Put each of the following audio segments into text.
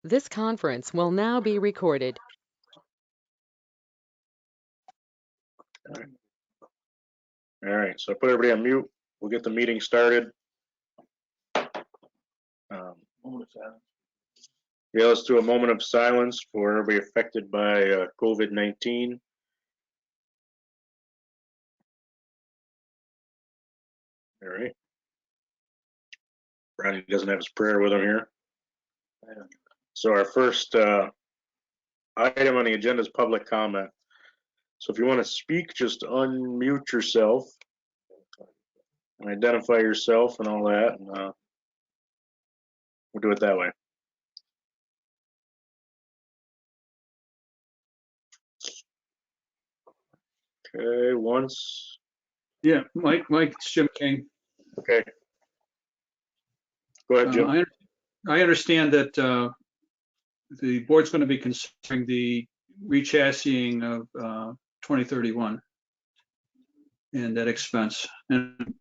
This conference will now be recorded. All right, so I put everybody on mute. We'll get the meeting started. Yeah, let's do a moment of silence for everybody affected by COVID-19. All right. Ronnie doesn't have his prayer with him here. So our first item on the agenda is public comment. So if you want to speak, just unmute yourself and identify yourself and all that. And, we'll do it that way. Okay, once. Yeah, Mike, it's Jim King. Okay. Go ahead, Jim. I understand that the board's going to be considering the rechassing of 2031 and that expense, and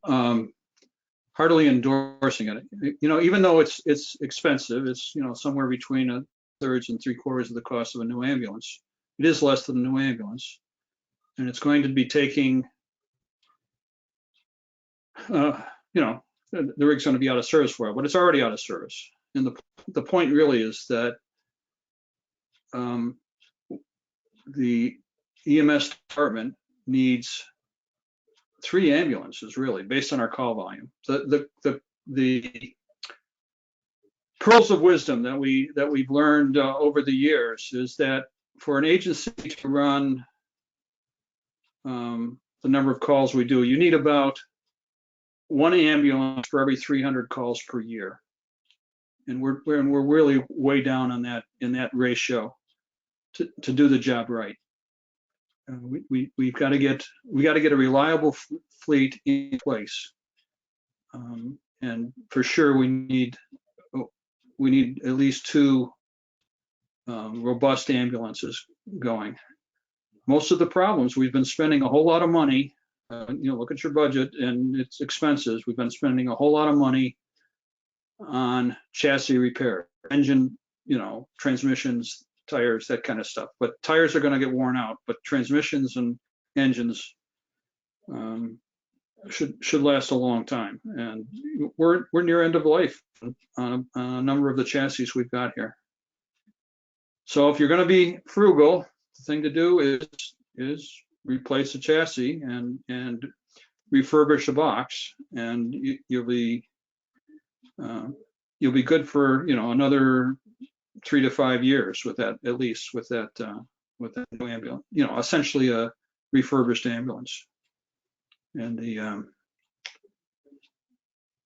heartily endorsing it. You know, even though it's expensive, it's, you know, somewhere between 1/3 and 3/4 of the cost of a new ambulance. It is less than a new ambulance, and it's going to be taking, you know, the rig's going to be out of service for it, but it's already out of service. And the point really is that the EMS department needs 3 ambulances, really, based on our call volume. The pearls of wisdom that we've learned over the years is that for an agency to run the number of calls we do, you need about 1 ambulance for every 300 calls per year, and we're really way down on that, in that ratio to do the job right. We've got to get a reliable fleet in place, and for sure we need at least 2 robust ambulances going. Most of the problems, we've been spending a whole lot of money. You know, look at your budget and its expenses. We've been spending a whole lot of money on chassis repair, engine, you know, transmissions, tires, that kind of stuff. But tires are going to get worn out, but transmissions and engines should last a long time. And we're near end of life on a number of the chassis we've got here. So if you're going to be frugal, the thing to do is replace the chassis and refurbish a box, and you'll be good for, you know, another 3 to 5 years with that, at least with that new ambulance. You know, essentially a refurbished ambulance. And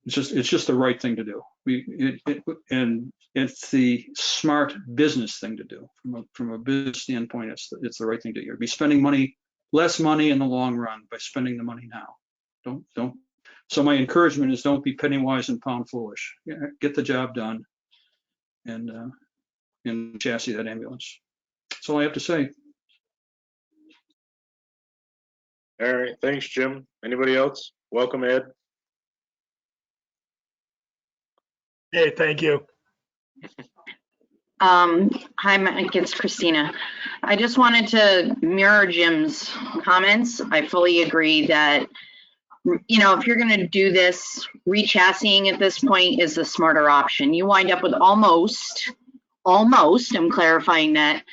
it's just the right thing to do. And it's the smart business thing to do from a business standpoint. It's the right thing to do. You'll be spending less money in the long run by spending the money now. Don't. So my encouragement is, don't be penny wise and pound foolish. Get the job done, and chassis that ambulance. That's all I have to say. All right, thanks, Jim. Anybody else? Welcome, Ed. Hey, thank you. Hi, Mike, it's Christina. I just wanted to mirror Jim's comments. I fully agree that, you know, if you're going to do this, rechassing at this point is the smarter option. You wind up with almost, I'm clarifying that,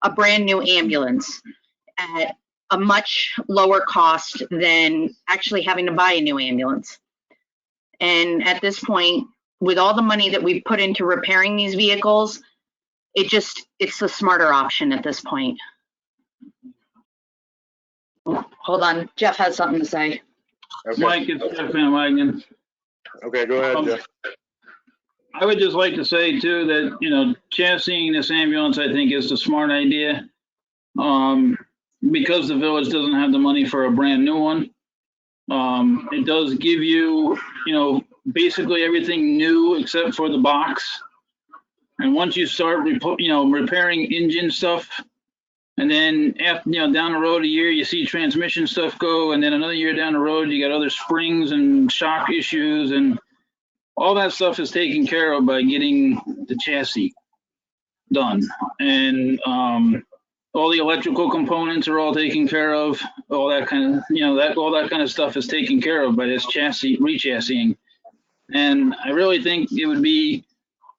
a brand new ambulance at a much lower cost than actually having to buy a new ambulance. And at this point, with all the money that we've put into repairing these vehicles, it's the smarter option at this point. Oh, hold on, Jeff has something to say. Okay. Mike, it's Jeff Van Wagenen. Okay, go ahead, Jeff. I would just like to say too that, you know, chassising this ambulance, I think, is the smart idea. Because the village doesn't have the money for a brand new one. It does give you, you know, basically everything new except for the box. And once you start, repairing engine stuff, and then after, you know, down the road a year, you see transmission stuff go, and then another year down the road, you got other springs and shock issues, and all that stuff is taken care of by getting the chassis. done. And all the electrical components are all taken care of. All that kind of, all that kind of stuff is taken care of by this chassis, re-chassising. And I really think it would be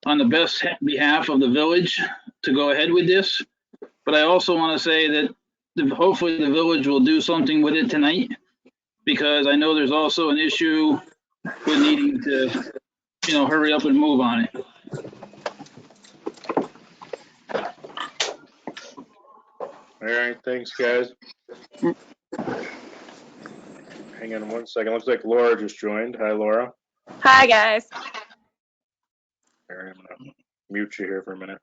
on the best behalf of the village to go ahead with this. But I also want to say that hopefully the village will do something with it tonight, because I know there's also an issue with needing to, hurry up and move on it. All right, thanks, guys. Hang on one second. Looks like Laura just joined. Hi, Laura. Hi, guys. All right, I'm gonna mute you here for a minute.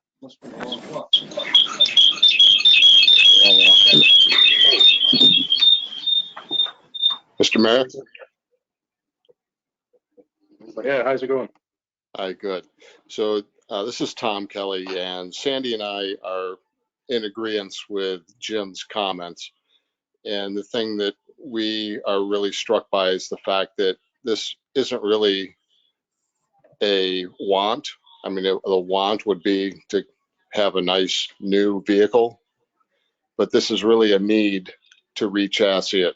Mr. Mayor? Yeah, how's it going? Hi, good. So this is Tom Kelly, and Sandy and I are in agreement with Jim's comments. And the thing that we are really struck by is the fact that this isn't really a want. I mean, the want would be to have a nice new vehicle, but this is really a need to re-chassis it.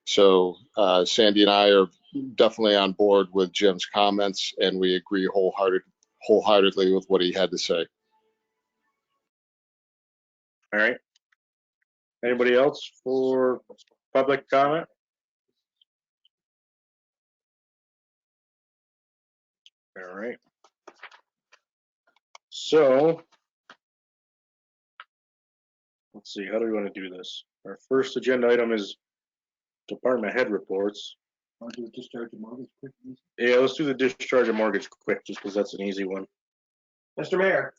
So Sandy and I are definitely on board with Jim's comments, and we agree wholeheartedly with what he had to say. All right. Anybody else for public comment? All right. So let's see, how do we want to do this? Our first agenda item is department head reports. Want to do discharge of mortgage quick? Yeah, let's do the discharge of mortgage quick, just because that's an easy one. Mr. Mayor,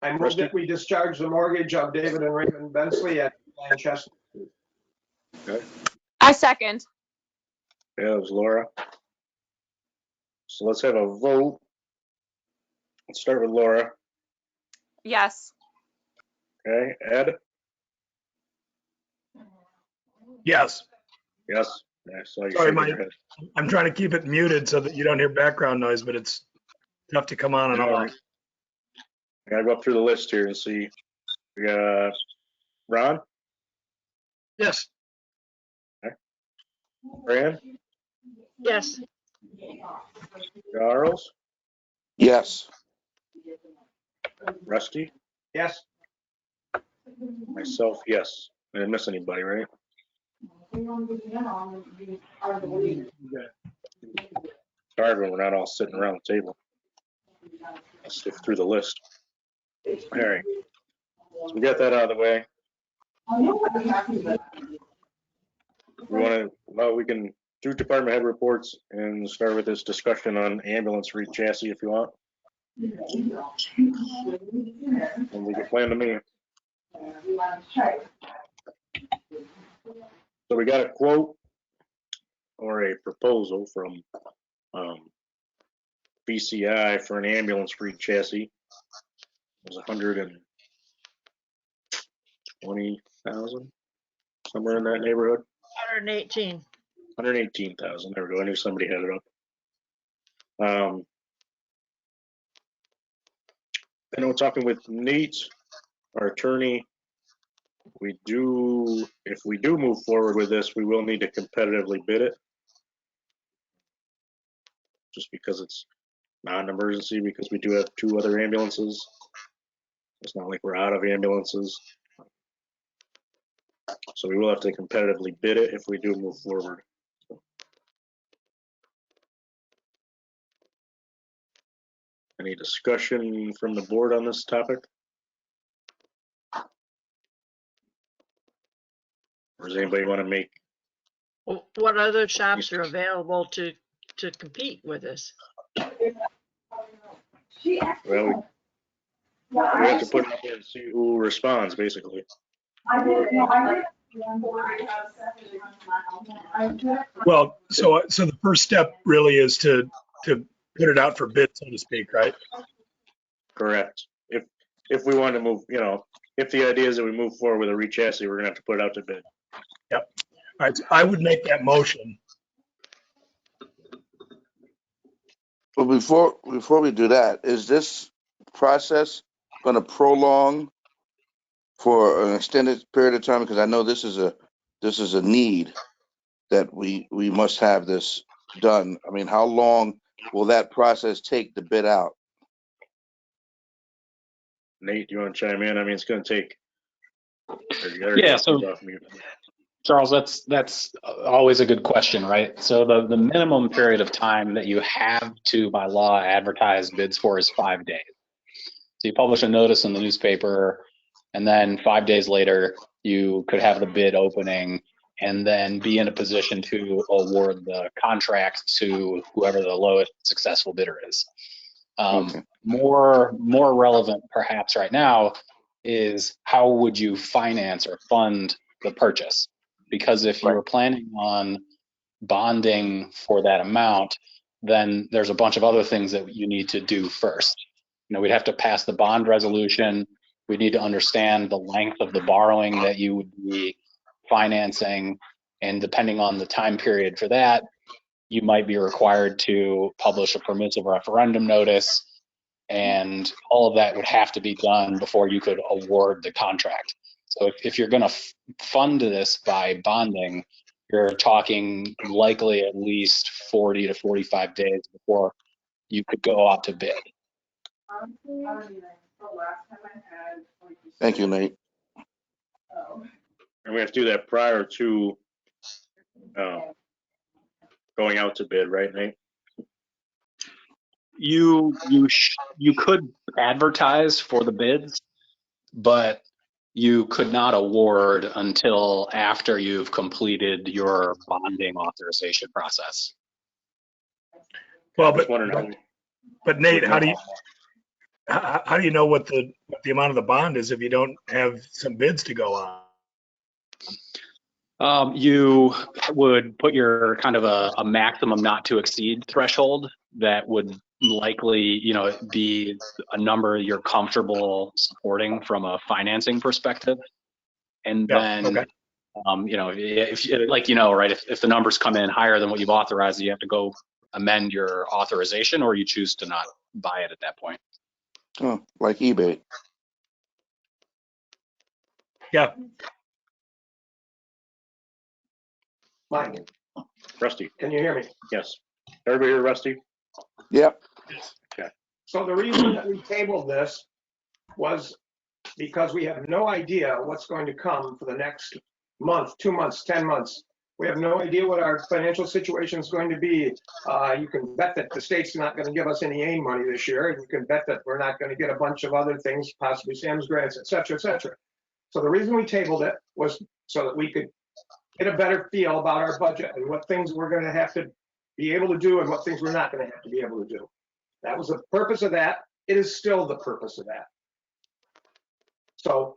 I move Rusty? that we discharge the mortgage of David and Raymond Bensley at Manchester. I second. Yeah, it was Laura. So let's have a vote. Let's start with Laura. Yes. Okay, Ed? Yes. Yes. I saw you Sorry, shaking Mike. your head. I'm trying to keep it muted so that you don't hear background noise, but it's tough to come on and All off. right. I gotta go up through the list here and see. We got Ron, Yes. Fran, Yes. Charles, Yes. Rusty, Yes, myself, yes. I didn't miss anybody, right? Hard when we're not all sitting around the table. I'll sift through the list. All right. So we got that out of the way. We can do department head reports and start with this discussion on ambulance re-chassis if you want. And we can plan to me. So we got a quote or a proposal from BCI for an ambulance re-chassis. It was 120,000, somewhere in that neighborhood. 118. 118,000. There we go. I knew somebody had it up. I know talking with Nate, our attorney, if we do move forward with this, we will need to competitively bid it. Just because it's not an emergency, because we do have 2 other ambulances. It's not like we're out of ambulances. So we will have to competitively bid it if we do move forward. Any discussion from the board on this topic? Or does anybody want to make? What other shops are available to compete with us? Well, we have to put it out there and see who responds, basically. Well, so the first step really is to put it out for bid, so to speak, right? Correct. If we want to move, if the idea is that we move forward with a re-chassis, we're gonna have to put it out to bid. Yep. All right, so I would make that motion. But before we do that, is this process going to prolong for an extended period of time? Because I know this is a need that we must have this done. I mean, how long will that process take to bid out? Nate, do you want to chime in? I mean, it's going to take. Yeah, so Charles, that's always a good question, right? So the minimum period of time that you have to, by law, advertise bids for is 5 days. So you publish a notice in the newspaper, and then 5 days later, you could have the bid opening and then be in a position to award the contract to whoever the lowest successful bidder is. Okay. More relevant perhaps right now is how would you finance or fund the purchase? Because if you were planning on bonding for that amount, then there's a bunch of other things that you need to do first. You know, we'd have to pass the bond resolution. We need to understand the length of the borrowing that you would be financing. And depending on the time period for that, you might be required to publish a permissive referendum notice. And all of that would have to be done before you could award the contract. So if you're going to fund this by bonding, you're talking likely at least 40 to 45 days before you could go out to bid. Thank you, Nate. And we have to do that prior to going out to bid, right, Nate? You could advertise for the bids, but you could not award until after you've completed your bonding authorization process. Well, Just wondering but Nate, how do you know what the amount of the bond is if you don't have some bids to go on? You would put your kind of a maximum not to exceed threshold that would likely, you know, be a number you're comfortable supporting from a financing perspective. And then, okay. You know, if like, you know, right, if the numbers come in higher than what you've authorized, you have to go amend your authorization, or you choose to not buy it at that point. Oh, like eBay. Yeah. Mike, Rusty, can you hear me? yes. Everybody hear Rusty? Yep. Okay. So the reason that we tabled this was because we have no idea what's going to come for the next month, 2 months, 10 months. We have no idea what our financial situation is going to be. You can bet that the state's not going to give us any AIM money this year. And you can bet that we're not going to get a bunch of other things, possibly Sam's grants, et cetera, et cetera. So the reason we tabled it was so that we could get a better feel about our budget and what things we're going to have to be able to do and what things we're not going to have to be able to do. That was the purpose of that. It is still the purpose of that. So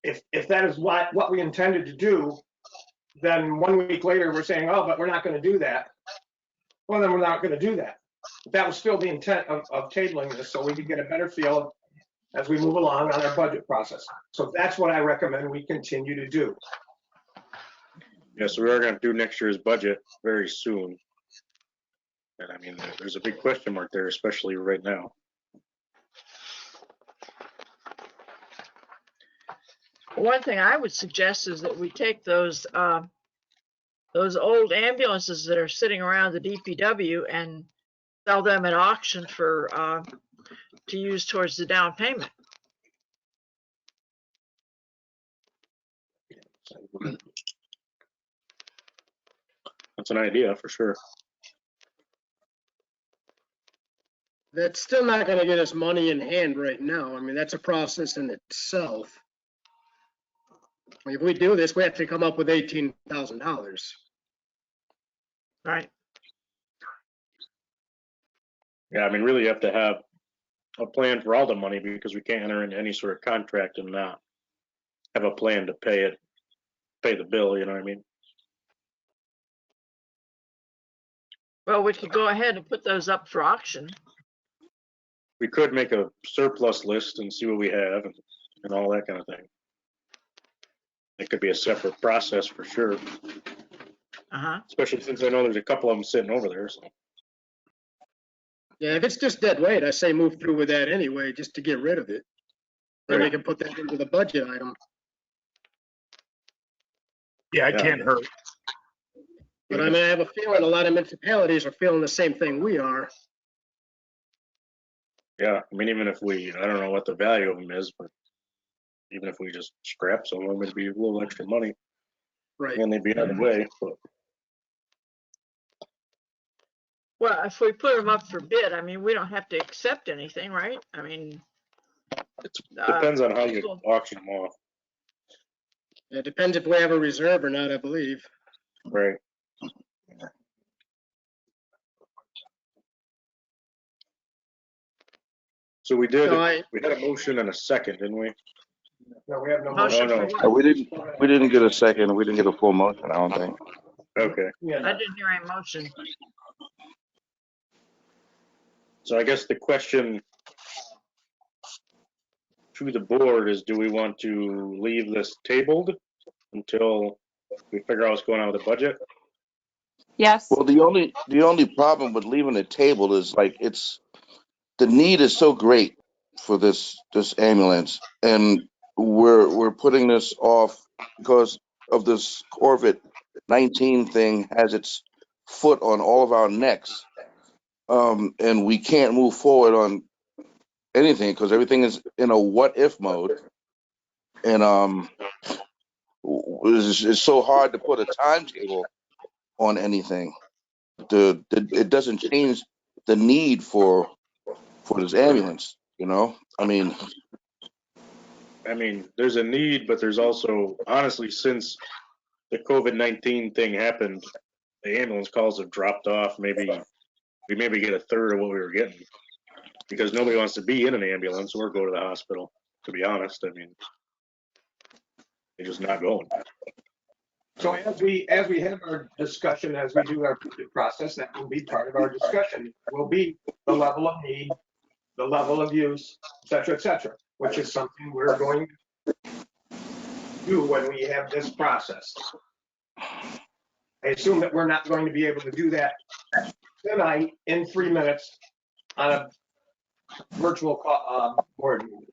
if that is what we intended to do, then 1 week later we're saying, oh, but we're not going to do that. Well, then we're not going to do that. But that was still the intent of tabling this, so we could get a better feel as we move along on our budget process. So that's what I recommend we continue to do. Yeah, so we are going to do next year's budget very soon. And I mean, there's a big question mark there, especially right now. One thing I would suggest is that we take those old ambulances that are sitting around the DPW and sell them at auction for to use towards the down payment. That's an idea for sure. That's still not going to get us money in hand right now. I mean, that's a process in itself. If we do this, we have to come up with $18,000. Right. Yeah, I mean, really you have to have a plan for all the money because we can't enter into any sort of contract and not have a plan to pay the bill, you know what I mean? Well, we could go ahead and put those up for auction. We could make a surplus list and see what we have and all that kind of thing. It could be a separate process for sure. Uh-huh. Especially since I know there's a couple of them sitting over there. So. Yeah, if it's just dead weight, I say move through with that anyway, just to get rid of it. Then we Right. can put that into the budget item. Yeah, it can't hurt. But I mean, I have a feeling a lot of municipalities are feeling the same thing we are. Yeah, I mean, even if I don't know what the value of them is, but even if we just scrap some of them, it'd be a little extra money, Right. and they'd be out of the way. But Well, if we put them up for bid, I mean, we don't have to accept anything, right? I mean, it depends on how you people- auction them off. It depends if we have a reserve or not, I believe. Right. So we did. No, We had a motion and a second, didn't we? No, we have no Motion motion. for no. what? We didn't get a second. We didn't get a full motion, I don't think. Okay. I didn't hear a motion. So I guess the question to the board is, do we want to leave this tabled until we figure out what's going on with the budget? Yes. Well, the only problem with leaving the table is like the need is so great for this ambulance, and we're putting this off because of this COVID-19 thing has its foot on all of our necks, and we can't move forward on anything because everything is in a what if mode, and it's so hard to put a timetable on anything. It doesn't change the need for this ambulance, I mean, There's a need, but there's also, honestly, since the COVID-19 thing happened, the ambulance calls have dropped off. We maybe get a third of what we were getting because nobody wants to be in an ambulance or go to the hospital, to be honest. They're just not going. So as we have our discussion, as we do our budget process, that will be part of our discussion, will be the level of need, the level of use, et cetera, which is something we're going to do when we have this process. I assume that we're not going to be able to do that tonight in 3 minutes on a virtual board meeting.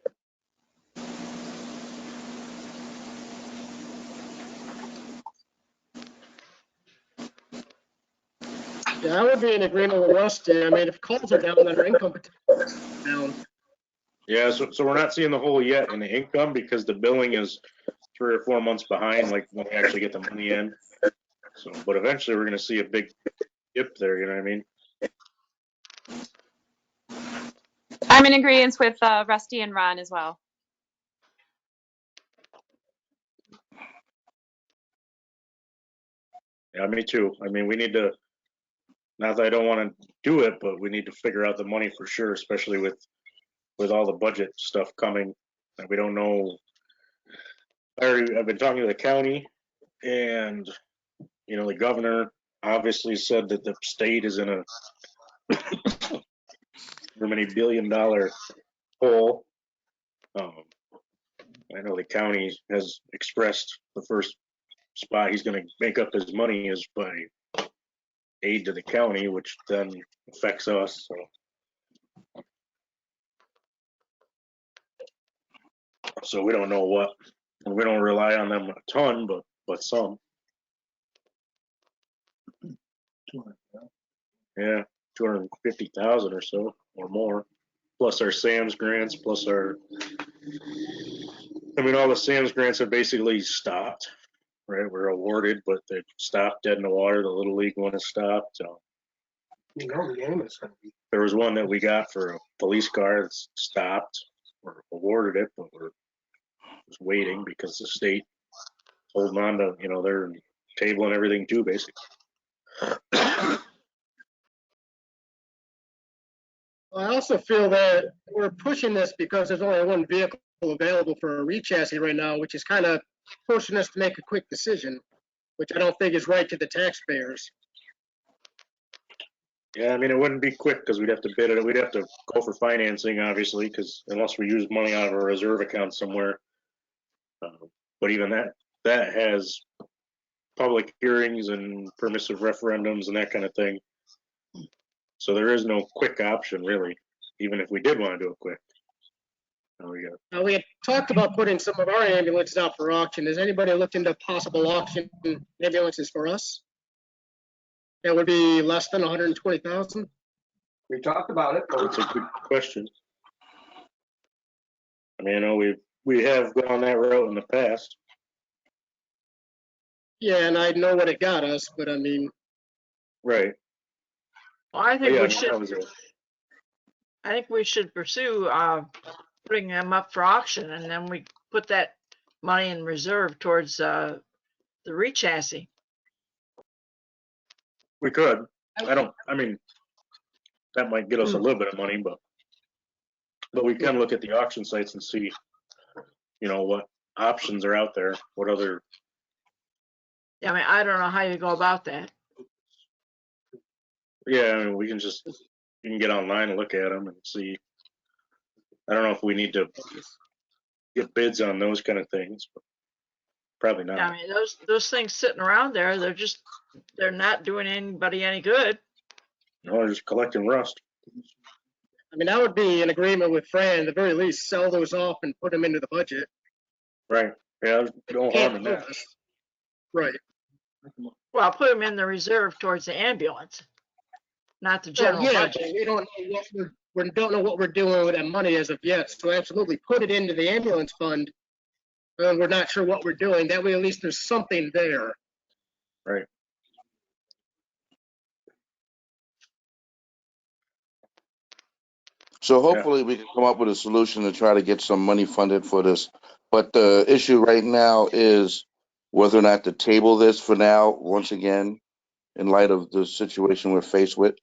Yeah, I would be in agreement with Rusty. I mean, if calls are down, then our income potential is down. Yeah, so we're not seeing the hole yet in the income because the billing is 3 or 4 months behind, like when we actually get the money in. So, but eventually we're going to see a big dip there. You know what I mean? I'm in agreement with Rusty and Ron as well. Yeah, me too. We need to. Not that I don't want to do it, but we need to figure out the money for sure, especially with all the budget stuff coming. And we don't know. I've been talking to the county, and the governor obviously said that the state is in a how many $billion hole. I know the county has expressed the first spot he's going to make up his money is by aid to the county, which then affects us. So we don't know what, and we don't rely on them a ton, but some. Yeah, 250,000 or so or more, plus our SAMS grants, plus all the SAMS grants have basically stopped. Right, we're awarded, but they stopped dead in the water. The Little League one has stopped. So The game is going to be. there was one that we got for a police car that's stopped. We're awarded it, but we're just waiting because the state holding on to, their table and everything too, basically. I also feel that we're pushing this because there's only one vehicle available for a re-chassis right now, which is kind of pushing us to make a quick decision, which I don't think is right to the taxpayers. Yeah, it wouldn't be quick because we'd have to bid it. We'd have to go for financing, obviously, because unless we use money out of a reserve account somewhere. But even that has public hearings and permissive referendums and that kind of thing. So there is no quick option really, even if we did want to do it quick. We had talked about putting some of our ambulances out for auction. Has anybody looked into possible auction ambulances for us? That would be less than 120,000. We talked about it, but That's a good question. I mean, I know we have gone that route in the past. Yeah, and I know what it got us, but I mean, Right. Well, I Oh, think yeah, we that should, was it. I think we should pursue, putting them up for auction, and then we put that money in reserve towards, the rechassis. We could. I mean, that might get us a little bit of money, but we can look at the auction sites and see, you know, what options are out there, what other. I mean, I don't know how you go about that. Yeah, I mean, you can get online and look at them and see. I don't know if we need to get bids on those kind of things, but probably not. I mean, those things sitting around there, they're not doing anybody any good. No, they're just collecting rust. I mean, I would be in agreement with Fran, at the very least, sell those off and put them into the budget. Right. Yeah, there's no harm in that. Right. Well, put them in the reserve towards the ambulance, not the general Yeah, budget. we don't know we don't know what we're doing with that money as of yet. So absolutely put it into the ambulance fund. And we're not sure what we're doing. That way, at least there's something there. Right. So hopefully we can come up with a solution to try to get some money funded for this. But the issue right now is whether or not to table this for now, once again, in light of the situation we're faced with.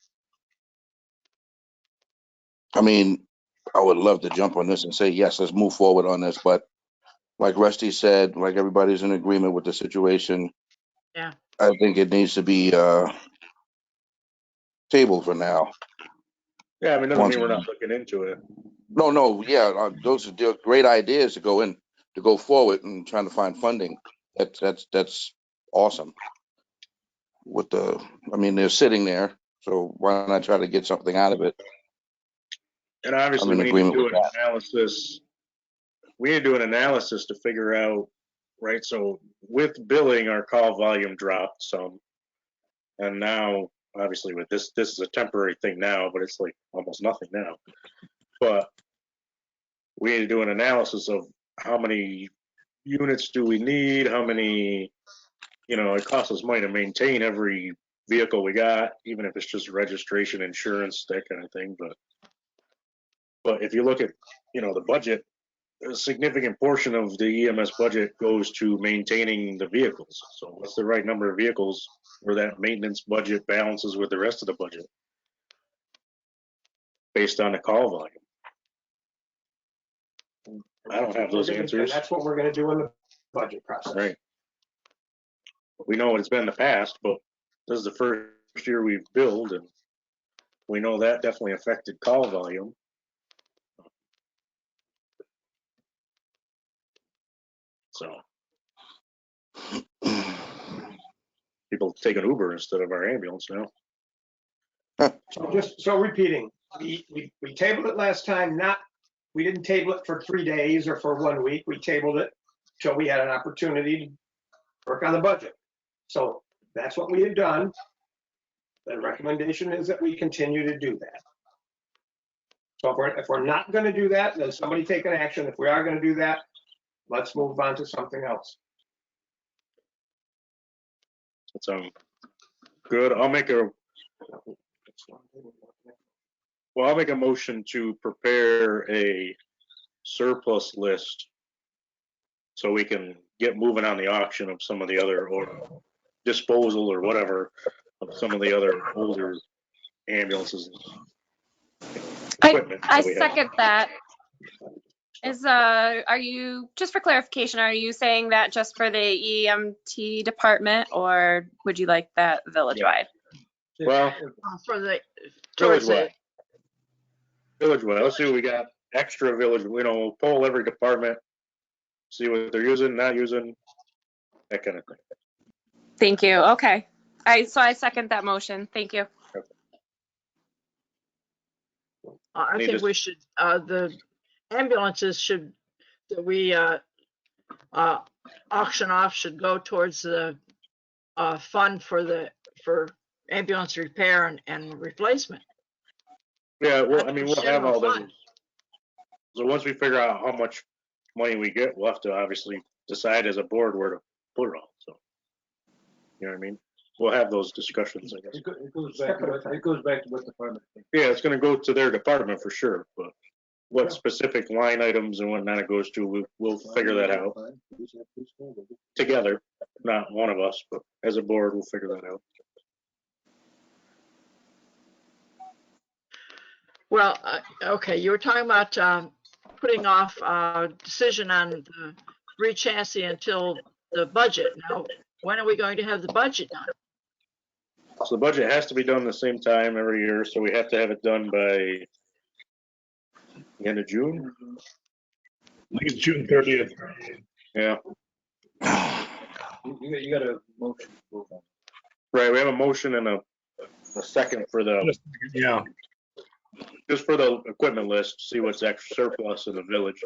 I mean, I would love to jump on this and say, yes, let's move forward on this. But like Rusty said, like everybody's in agreement with the situation. Yeah. I think it needs to be tabled for now. Yeah, I mean, doesn't mean we're not looking into it. No, yeah, those are great ideas to go forward and trying to find funding. That's awesome. I mean, they're sitting there, so why not try to get something out of it? And obviously, I'm in we need to agreement do with an that. analysis. We need to do an analysis to figure out, right? So with billing, our call volume dropped some, and now, obviously, with this is a temporary thing now, but it's like almost nothing now. But we need to do an analysis of how many units do we need, how many, you know, it costs us money to maintain every vehicle we got, even if it's just registration, insurance, that kind of thing. But if you look at, you know, the budget, a significant portion of the EMS budget goes to maintaining the vehicles. So what's the right number of vehicles where that maintenance budget balances with the rest of the budget based on the call volume? I don't have those answers. That's what we're gonna do in the budget process. Right. We know what it's been in the past, but this is the first year we've billed, and we know that definitely affected call volume. So people take an Uber instead of our ambulance now. So repeating, we tabled it last time, we didn't table it for 3 days or for 1 week. We tabled it till we had an opportunity to work on the budget. So that's what we had done. The recommendation is that we continue to do that. So if we're not gonna do that, then somebody take an action. If we are gonna do that, let's move on to something else. So good. I'll make a motion to prepare a surplus list so we can get moving on the auction of some of the other, or disposal or whatever, of some of the other older ambulances. I second that. Are you, just for clarification, are you saying that just for the EMT department, or would you like that village-wide? Well, For the, towards it. Village-wide. Let's see what we got. Extra village, you know, we'll poll every department, see what they're using, not using, that kind of thing. Thank you. Okay. So I second that motion. Thank you. I Need think to- we should, the ambulances should, that we auction off should go towards the fund for ambulance repair and replacement. Yeah, well, I mean, we'll have General all those. fund. So once we figure out how much money we get, we'll have to obviously decide as a board where to put it all, so. You know what I mean? We'll have those discussions, I guess. It goes back to what department. Yeah, it's gonna go to their department for sure, but what specific line items and whatnot it goes to, we'll figure that out together. Not one of us, but as a board, we'll figure that out. Well, okay, you were talking about putting off decision on the re-chassis until the budget. Now, when are we going to have the budget done? So the budget has to be done the same time every year, so we have to have it done by the end of June. I think it's June 30th. Yeah, You got a motion. right, we have a motion and a second for the, Yeah, just for the equipment list, see what's extra surplus in the village.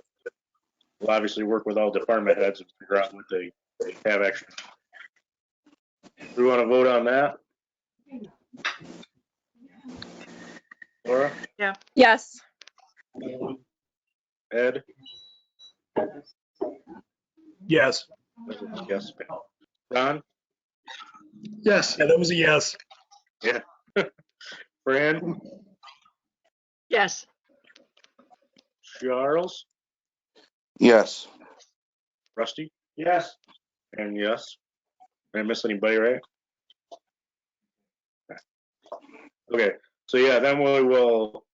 We'll obviously work with all department heads and figure out what they have extra. We want to vote on that? Laura, Yes. Ed? yes. Yes. Ron? Yes. Yeah, that was a yes. Yeah. Fran? Yes, Charles? Yes. Rusty? Yes. And yes. Did I miss anybody, right? Okay, so yeah, then we will,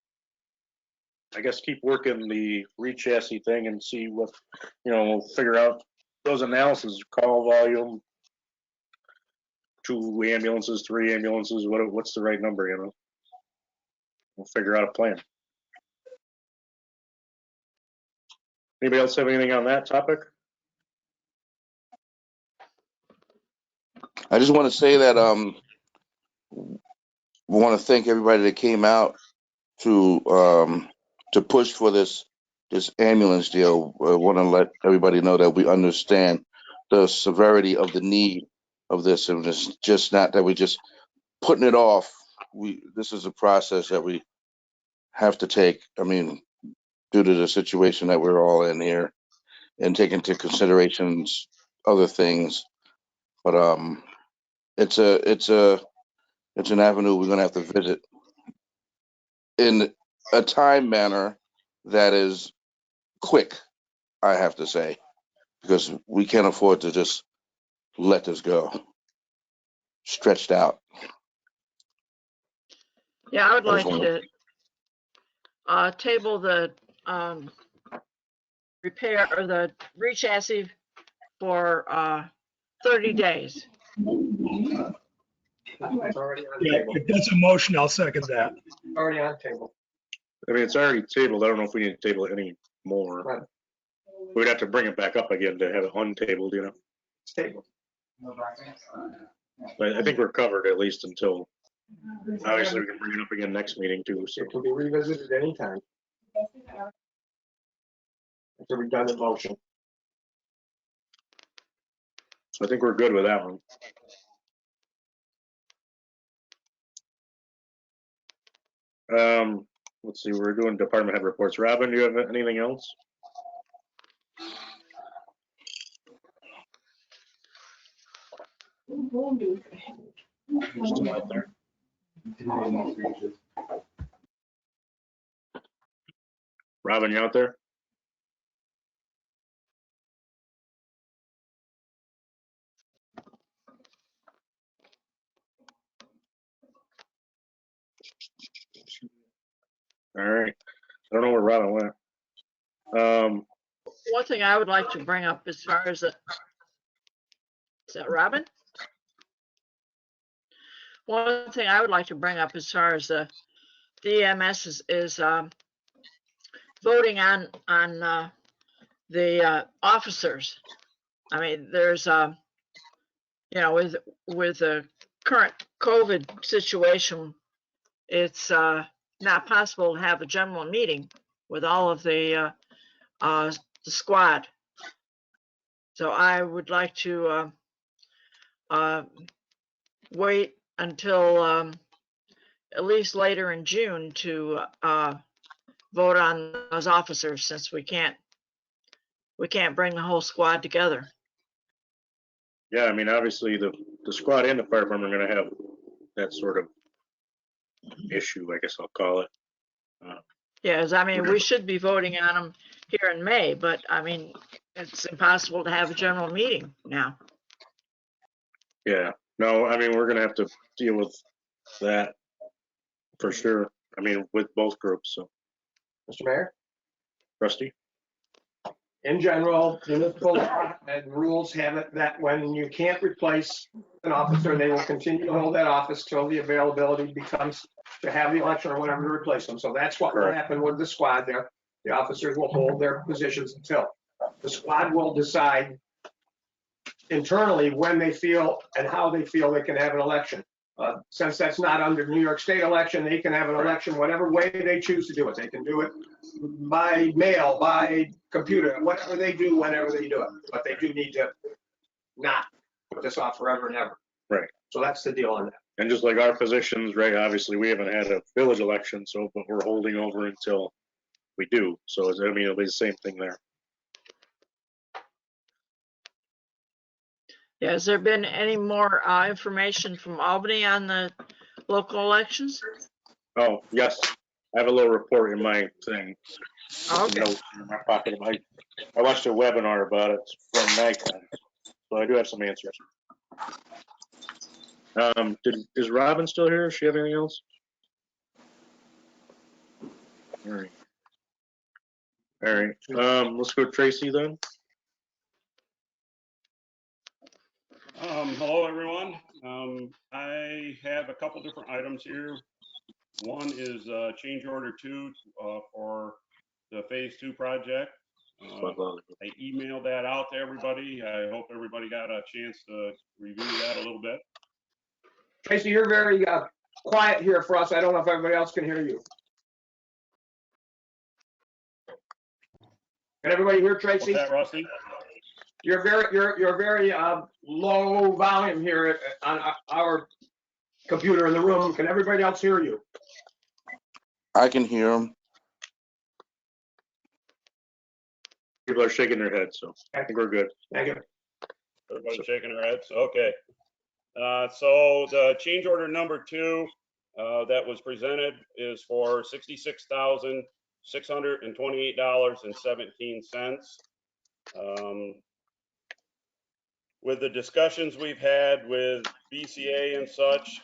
I guess, keep working the re-chassis thing and see what, we'll figure out those analysis, call volume, 2 ambulances, 3 ambulances, what's the right number, We'll figure out a plan. Anybody else have anything on that topic? I just want to say that we want to thank everybody that came out to push for this ambulance deal. I want to let everybody know that we understand the severity of the need of this, and it's just not that we just putting it off. This is a process that we have to take. I mean, due to the situation that we're all in here, and take into considerations other things. But it's an avenue we're gonna have to visit in a time manner that is quick, I have to say, because we can't afford to just let this go stretched out. yeah, I would like to table the repair or the re-chassis for 30 days. It's already on Yeah, table. if that's a motion, I'll second that. Already on table. I mean, it's already tabled. I don't know if we need to table it any more. Right. We'd have to bring it back up again to have it untabled, It's tabled. But I think we're covered at least until, obviously we can bring it up again next meeting too, so. It can be revisited anytime. It's a redundant motion. So I think we're good with that one. Let's see, we're doing department head reports. Robin, do you have anything else? You're still out there? Robin, you out there? All right. I don't know where Robin went. One thing I would like to bring up as far as is that Robin? One thing I would like to bring up as far as the EMS is voting on the officers. I mean, there's with the current COVID situation, it's not possible to have a general meeting with all of the squad. So I would like to wait until at least later in June to vote on those officers, since we can't bring the whole squad together. Yeah, I mean, obviously the squad and the fire department are gonna have that sort of issue, I guess I'll call it. Yes, I mean, we should be voting on them here in May, but I mean, it's impossible to have a general meeting now. Yeah, no, I mean, we're gonna have to deal with that for sure. I mean, with both groups, so. Mr. Mayor? Rusty? In general, municipal law and rules have it that when you can't replace an officer, they will continue to hold that office till the availability becomes to have the election or whatever to replace them. So that's what will Correct. happen with the squad there. The officers will hold their positions until the squad will decide internally when they feel and how they feel they can have an election. Since that's not under New York State election, they can have an election whatever way they choose to do it. They can do it by mail, by computer, whatever they do, whenever they do it. But they do need to not put this off forever and ever. Right. So that's the deal on that. And just like our positions, right, obviously, we haven't had a village election, so, but we're holding over until we do. So, I mean, it'll be the same thing there. Yeah, has there been any more information from Albany on the local elections? Oh, yes, I have a little report in my thing. Some Okay. notes in my pocket. I watched a webinar about it from Nikon, so I do have some answers. Is Robin still here? Does she have anything else? All right. All right. Let's go Tracy then. Hello, everyone. I have a couple different items here. One is change order 2 for the phase 2 project. I emailed that out to everybody. I hope everybody got a chance to review that a little bit. Tracy, you're very quiet here for us. I don't know if everybody else can hear you. Can everybody hear Tracy? What's that, Rusty? You're very low volume here on our computer in the room. Can everybody else hear you? I can hear them. People are shaking their heads, so I think we're good. Thank you. Everybody's shaking their heads. Okay. So the change order number 2 that was presented is for $66,628.17. With the discussions we've had with BCA and such,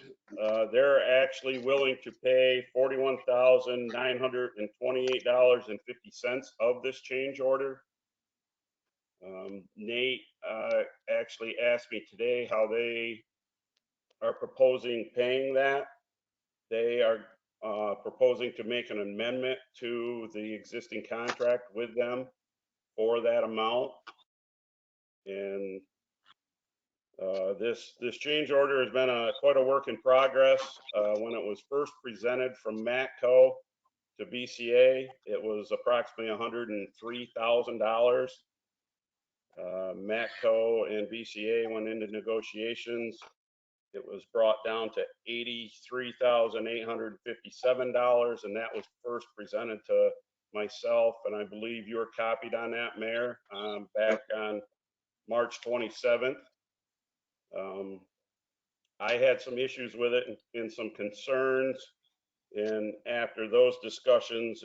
they're actually willing to pay $41,928.50 of this change order. Nate actually asked me today how they are proposing paying that. They are proposing to make an amendment to the existing contract with them for that amount. And this change order has been quite a work in progress. When it was first presented from Matco to BCA, it was approximately $103,000. Matco and BCA went into negotiations. It was brought down to $83,857, and that was first presented to myself, and I believe you were copied on that, Mayor, back on March 27th. I had some issues with it and some concerns, and after those discussions,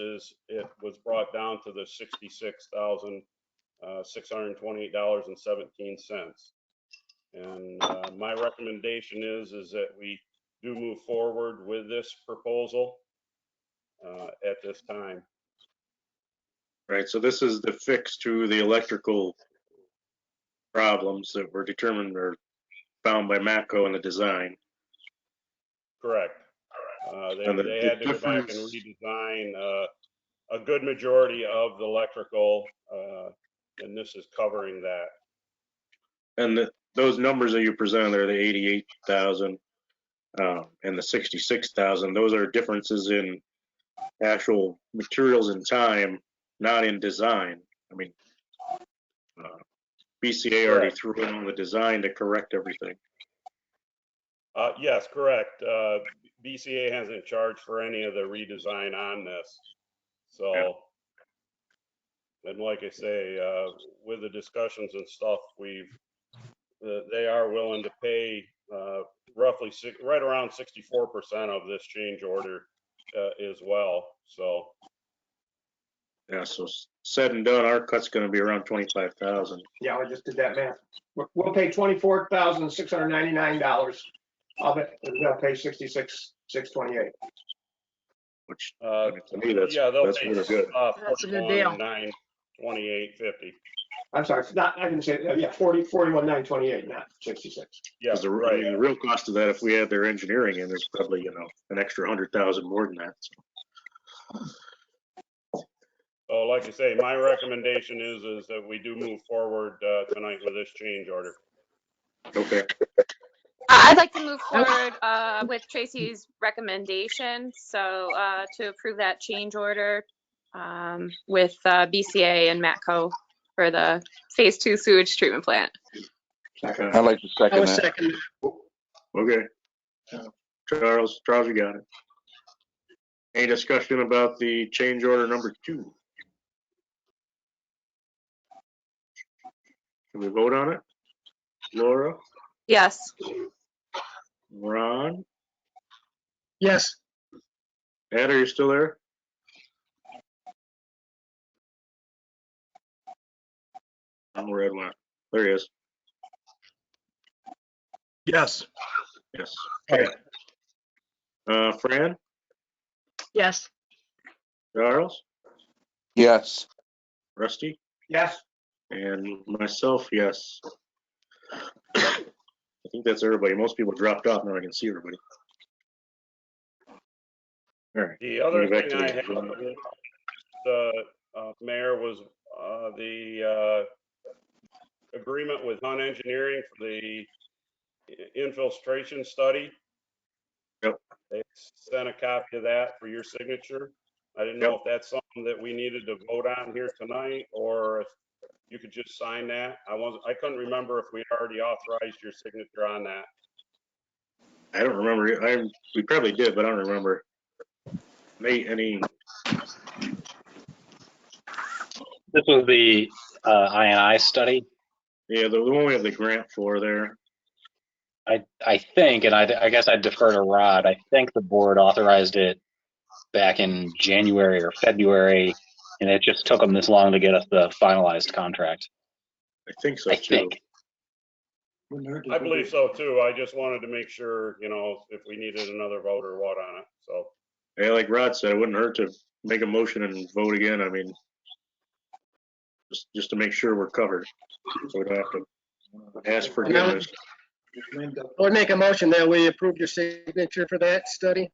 it was brought down to the $66,628.17. And my recommendation is that we do move forward with this proposal at this time. Right, so this is the fix to the electrical problems that were determined or found by Matco in the design. Correct. They had to go back and redesign a good majority of the electrical, and this is covering that. And those numbers that you presented there, the 88,000 and the 66,000, those are differences in actual materials and time, not in design. I mean, BCA already Correct. threw in all the design to correct everything. Yes, correct. BCA hasn't charged for any of the redesign on this. So, and like I say, with the discussions and stuff, they are willing to pay roughly right around 64% of this change order as well. So, Yeah, so said and done, our cut's gonna be around 25,000. Yeah, I just did that math. We'll pay $24,699 of it, and they'll pay $66,628. Which, I mean, to me, that's yeah, they'll really pay good. That's a good deal. 41,928.50. I'm sorry, not, I didn't say, yeah, 41,928, not 66. Yeah, Because I right. mean, the real cost of that, if we had their engineering in, is probably, an extra 100,000 more than that. So like I say, my recommendation is that we do move forward tonight with this change order. Okay. I'd like to move forward with Tracy's recommendation. So to approve that change order with BCA and Matco for the phase 2 sewage treatment plant. I'd like to I second was that. second. Okay. Charles, you got it. Any discussion about the change order number 2? Can we vote on it? Laura, Yes. Ron, Yes, Ed, are you still there? Oh, where Ed went. There he is. Yes. Yes. Okay. Fran, Yes, Charles, Yes. Rusty, Yes, and myself, yes. I think that's everybody. Most people dropped off. Now I can see everybody. All right. The other Back thing to I the- had, Mayor, was the agreement with Hunt Engineering for the infiltration study. Yep. They sent a copy of that for your signature. I didn't know if that's something that we needed to vote on here tonight, or if you could just sign that. I couldn't remember if we already authorized your signature on that. I don't remember. We probably did, but I don't remember. Any This was the I&I study. Yeah, the one we have the grant for there. I think, and I guess I'd defer to Rod. I think the board authorized it back in January or February, and it just took them this long to get us the finalized contract. I think so I too. think. I believe so too. I just wanted to make sure, if we needed another vote or what on it. So, Yeah, like Rod said, it wouldn't hurt to make a motion and vote again. I mean, just to make sure we're covered, so we don't have to ask forgiveness. I would make a motion that we approve your signature for that study.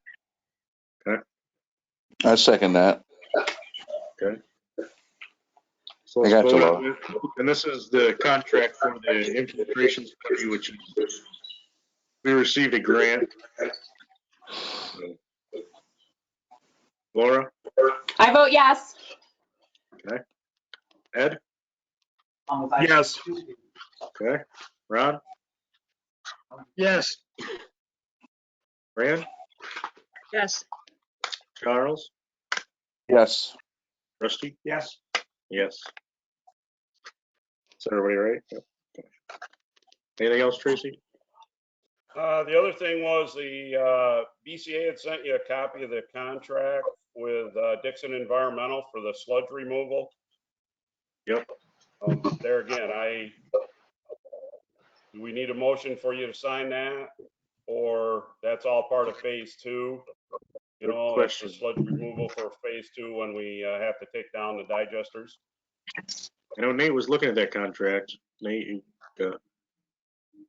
I second that. Okay. So I let's got you, vote Laura. on it. And this is the contract for the infiltration study, which is, we received a grant. Laura, I vote yes. Ed, Yes. okay, Ron, Yes, Fran, yes, Charles, Yes. Rusty, yes. yes. Is everybody right? Yep. Okay. Anything else, Tracy? the other thing was the BCA had sent you a copy of the contract with Dixon Environmental for the sludge removal. Yep. There again, do we need a motion for you to sign that, or that's all part of phase 2? Good It's question. the sludge removal for phase 2 when we have to take down the digesters. Nate was looking at that contract. Nate,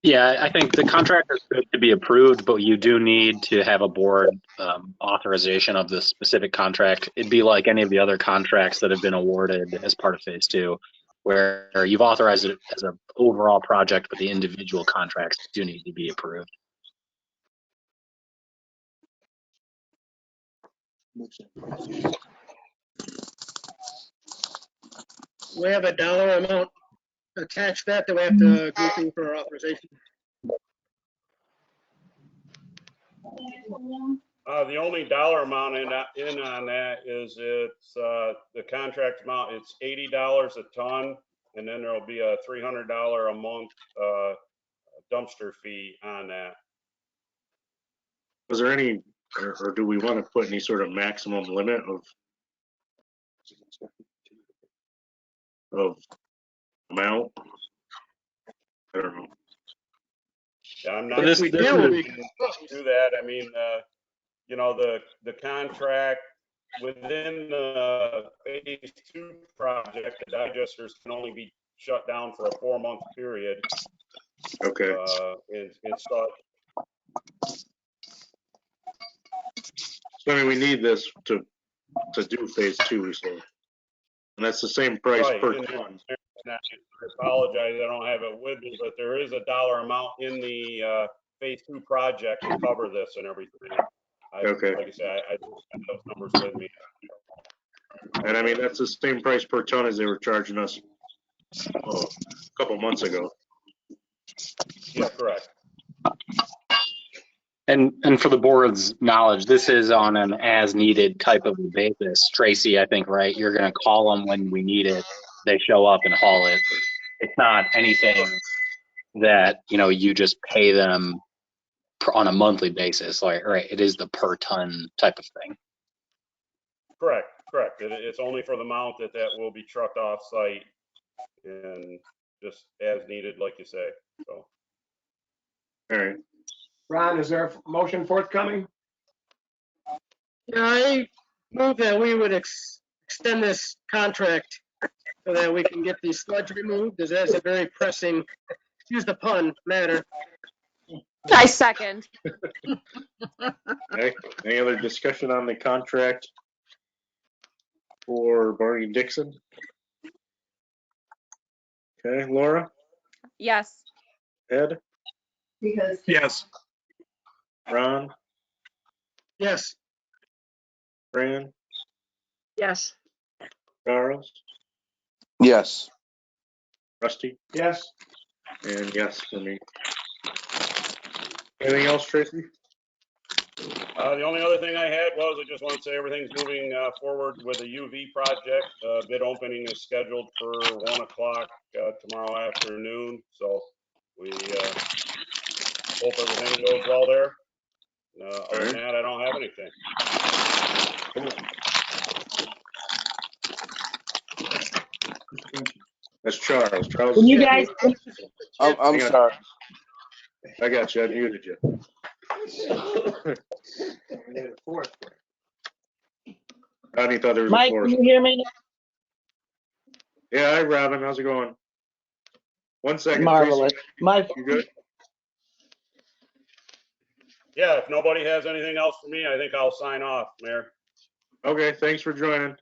Yeah, I think the contract is good to be approved, but you do need to have a board authorization of the specific contract. It'd be like any of the other contracts that have been awarded as part of phase 2, where you've authorized it as an overall project, but the individual contracts do need to be approved. We have a dollar amount attached to that we have to go through for authorization. The only dollar amount in on that is it's the contract amount. It's $80 a ton, and then there'll be a $300 a month dumpster fee on that. Was there any, or do we want to put any sort of maximum limit of amount? I don't know. Yeah, I'm So not. this We this do, is we Do that. I mean, you know, the contract within the phase 2 project, the digesters can only be shut down for a 4-month period. Okay. It's So I mean, we need this to do phase 2, so, and that's the same price right. per And ton. I apologize, I don't have it with me, but there is a dollar amount in the phase 2 project to cover this and everything. Okay. Like I said, I don't have those numbers with me. And I mean, that's the same price per ton as they were charging us a couple months ago. Yeah, correct. And for the board's knowledge, this is on an as-needed type of a basis. Tracy, I think, right? You're going to call them when we need it. They show up and haul it. It's not anything that, you know, you just pay them on a monthly basis. Like, right? It is the per ton type of thing. Correct. It's only for the amount that will be trucked off site and just as needed, like you say. So. All right. Ron, is there a motion forthcoming? Yeah, I move that we would extend this contract so that we can get these sludge removed, as that's a very pressing, excuse the pun, matter. I second. Okay. Any other discussion on the contract for Barney Dixon? Okay, Laura, Yes. Ed, Yes. Ron, Yes, Fran, Yes, Charles, Yes. Rusty, Yes. and yes for me. Anything else, Tracy? The only other thing I had was I just want to say everything's moving forward with the UV project. Bid opening is scheduled for 1 o'clock tomorrow afternoon. So we hope everything goes well there. Other than that, I don't have anything. That's Charles. Charles. Can you guys, I'm Hang on. sorry. I got you. I muted you. Rodney thought there was a Mike, fourth. can you hear me? Yeah, hi, Robin. How's it going? 1 second. Marvelous. Tracy, My, you good? Yeah, if nobody has anything else for me, I think I'll sign off, Mayor. Okay, thanks for joining.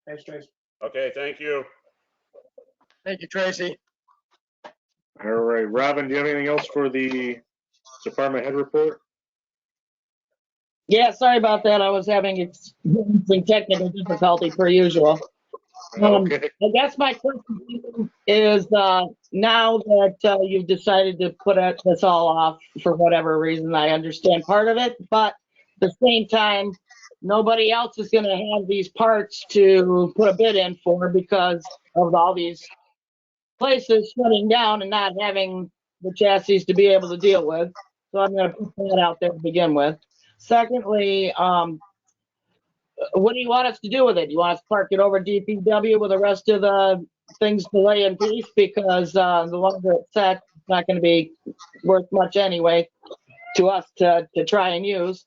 Thanks, Tracy. Okay, thank you. thank you, Tracy. All right, Robin, do you have anything else for the department head report? yeah, sorry about that. I was having experiencing technical difficulty per usual. Okay. I guess my question is, now that you've decided to put this all off for whatever reason, I understand part of it, but at the same time, nobody else is going to have these parts to put a bid in for because of all these places shutting down and not having the chassis to be able to deal with. So I'm going to put that out there to begin with. Secondly, what do you want us to do with it? You want us to park it over DPW with the rest of the things to lay in peace? Because the longer it's set, it's not going to be worth much anyway to us to try and use,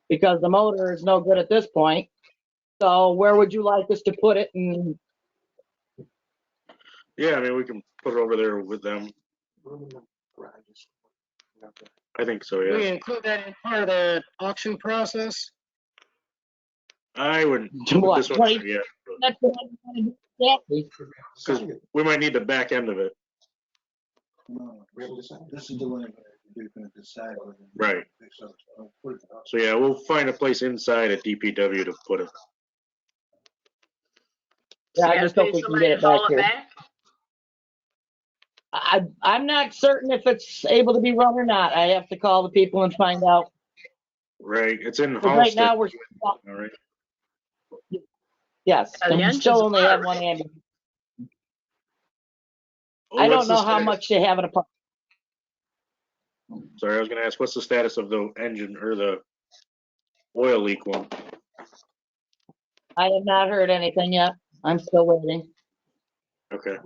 because the motor is no good at this point. So where would you like us to put it? And Yeah, I mean, we can put it over there with them. I think so, We yeah. include that in part of the auction process. I wouldn't put what, this one 20? there yet, That's what I'm trying to do. because we might need the back end of it. This is the one. Right. So yeah, we'll find a place inside at DPW to put it. Yeah, I You just gotta hope pay we can somebody get to it back haul it here. back? I'm not certain if it's able to be run or not. I have to call the people and find out. Right, it's in But right Halsted. now, we're, All right. yes, Yeah, the and we engines still only have are, one ambulance. Oh, I what's don't the know how status? much they have in a park. Sorry, I was gonna ask, what's the status of the engine or the oil leak one? I have not heard anything yet. I'm still waiting. Okay.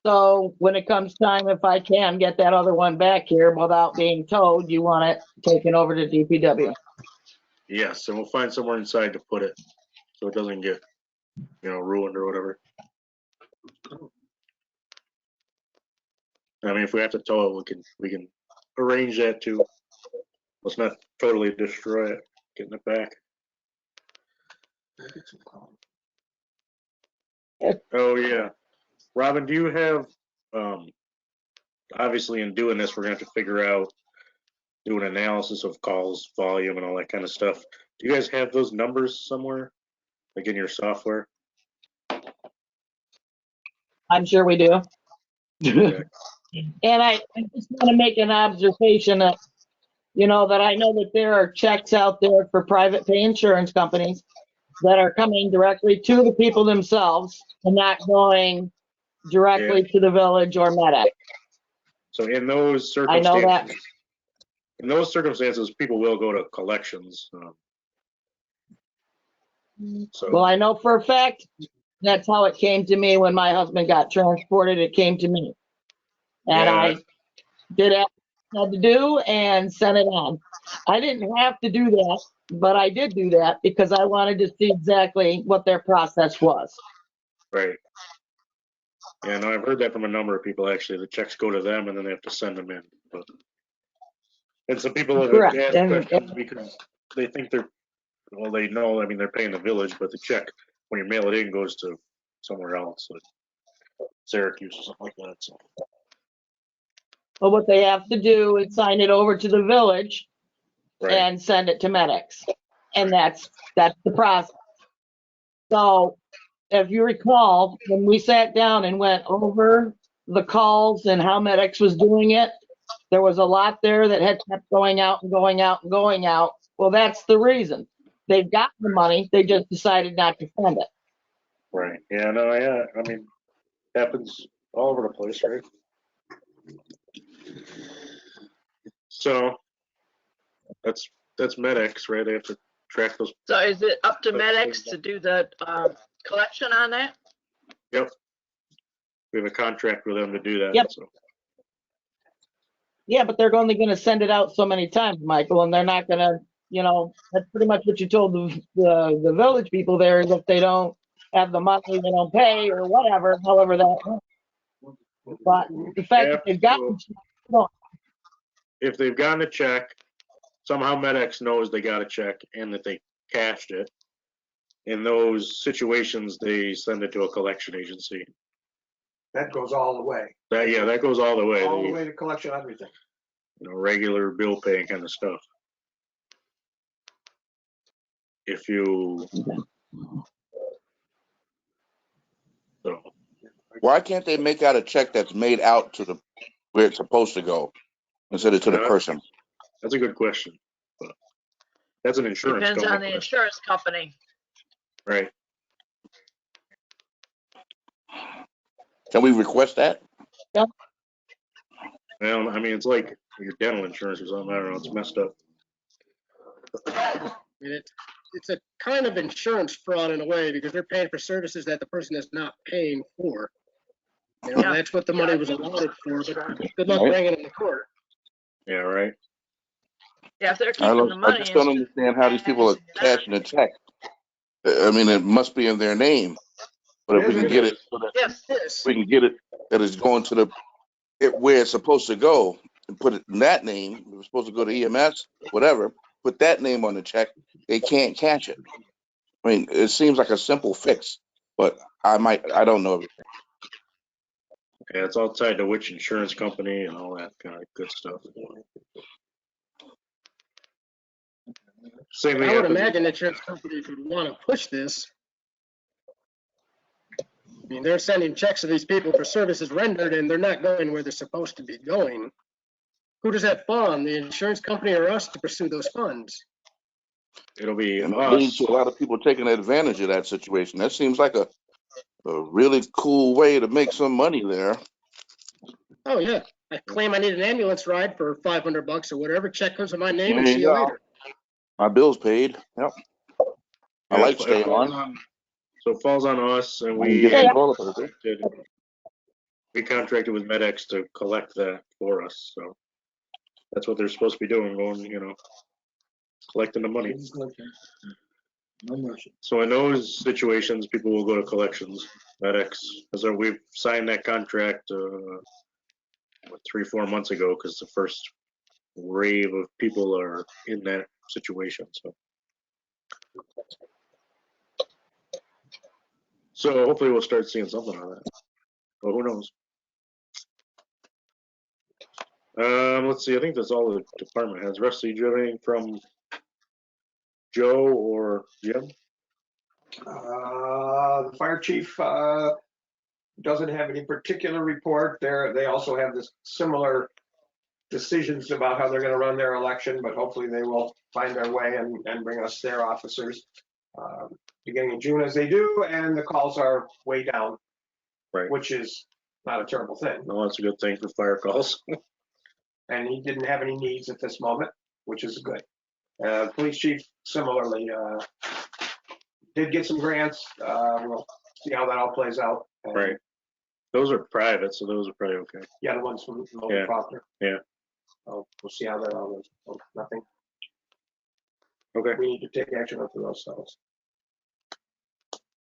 So when it comes time, if I can get that other one back here without being towed, you want it taken over to DPW. Yes, and we'll find somewhere inside to put it so it doesn't get, ruined or whatever. I mean, if we have to tow it, we can arrange that too. Let's not totally destroy it, getting it back. Oh yeah, Robin, do you have? Obviously, in doing this, we're gonna have to figure out, do an analysis of calls volume and all that kind of stuff. Do you guys have those numbers somewhere, like in your software? I'm sure we do. Okay. And I just want to make an observation that, that I know that there are checks out there for private pay insurance companies that are coming directly to the people themselves and not going directly to the village or medic. So in those I know that. circumstances, people will go to collections. Well, I know for a fact that's how it came to me when my husband got transported. It came to me. And Yeah. I did what I had to do and sent it on. I didn't have to do that, but I did do that because I wanted to see exactly what their process was. Right. Yeah, no, I've heard that from a number of people actually. The checks go to them and then they have to send them in. But and some people have Correct. asked And questions because they think they know, I mean, they're paying the village, but the check, when you mail it in, goes to somewhere else, like Syracuse or something like that. So. but what they have to do is sign it over to the village and send it to medics. And that's the process. So if you recall, when we sat down and went over the calls and how medics was doing it, there was a lot there that had kept going out and going out and going out. Well, that's the reason. They've got the money, they just decided not to spend it. Right. Yeah, no, yeah. I mean, happens all over the place, right? So that's medics, right? They have to track those. so is it up to medics to do the collection on that? Yep. We have a contract with them to do that. Yep. So. Yeah, but they're only going to send it out so many times, Michael, and they're not going to, that's pretty much what you told the village people there, is if they don't have the money, they don't pay or whatever, however that works. But the fact that they've gotten, if they've gotten a check, somehow MedX knows they got a check and that they cashed it. In those situations, they send it to a collection agency. That goes all the way. That goes all the way. All the way to collection, everything. Regular bill paying kind of stuff. If you. So. Why can't they make out a check that's made out to where it's supposed to go instead of to the person? That's a good question. But that's an insurance Depends company. on the insurance company. Right. Can we request that? Yeah. Well, I mean, it's like your dental insurance or something. I don't know. It's messed up. I mean, it's a kind of insurance fraud in a way because they're paying for services that the person is not paying for. That's what the money was allotted for. But good luck bringing it in the court. Yeah, right. Yeah, if they're keeping the money. I just don't understand how these people are cashing a check. I mean, it must be in their name, but if we can get it, we can get it that it's going to where it's supposed to go and put it in that name. It was supposed to go to EMS, whatever. Put that name on the check. They can't cash it. I mean, it seems like a simple fix, but I don't know everything. Yeah, it's all tied to which insurance company and all that kind of good stuff. Same thing I would happens. imagine insurance companies would want to push this. I mean, they're sending checks to these people for services rendered, and they're not going where they're supposed to be going. Who does that fall on, the insurance company or us to pursue those funds? It'll be And it leads us. to a lot of people taking advantage of that situation. That seems like a really cool way to make some money there. Oh, yeah. I claim I need an ambulance ride for $500 or whatever. Check comes with my name and There see you you go. later. My bill's paid. Yep. I Yeah, like it staying falls on. So it falls on us, and I can get some toilet paper. we contracted with MedX to collect that for us. So that's what they're supposed to be doing, going, collecting the money. So in those situations, people will go to collections. MedX, we've signed that contract 3-4 months ago, because the first wave of people are in that situation. So hopefully we'll start seeing something on that. But who knows? Let's see. I think that's all the department heads. Rusty, do you have anything from Joe or Jim? The fire chief doesn't have any particular report. They also have this similar decisions about how they're going to run their election, but hopefully they will find their way and bring us their officers beginning in June as they do, and the calls are way down, Right. which is not a terrible thing. No, that's a good thing for fire calls. And he didn't have any needs at this moment, which is good. Police chief similarly did get some grants. We'll see how that all plays out. And Right. Those are private, so those are probably okay. Yeah, the ones from Yeah. Faulkner. Yeah. We'll see how that all goes. Oh, nothing. Okay. We need to take action on those things.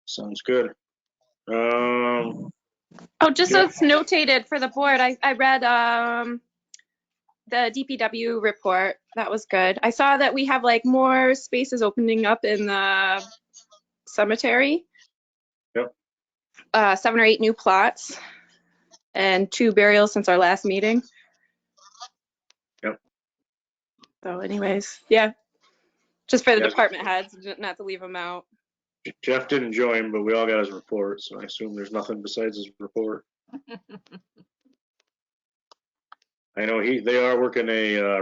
Sounds good. Oh, just so it's notated for the board, I read the DPW report. That was good. I saw that we have like more spaces opening up in the cemetery. Yep. 7 or 8 new plots and 2 burials since our last meeting. Yep. So anyways, yeah. Just for the Yeah. department heads, not to leave them out. Jeff didn't join, but we all got his report, so I assume there's nothing besides his report. I know they are working a not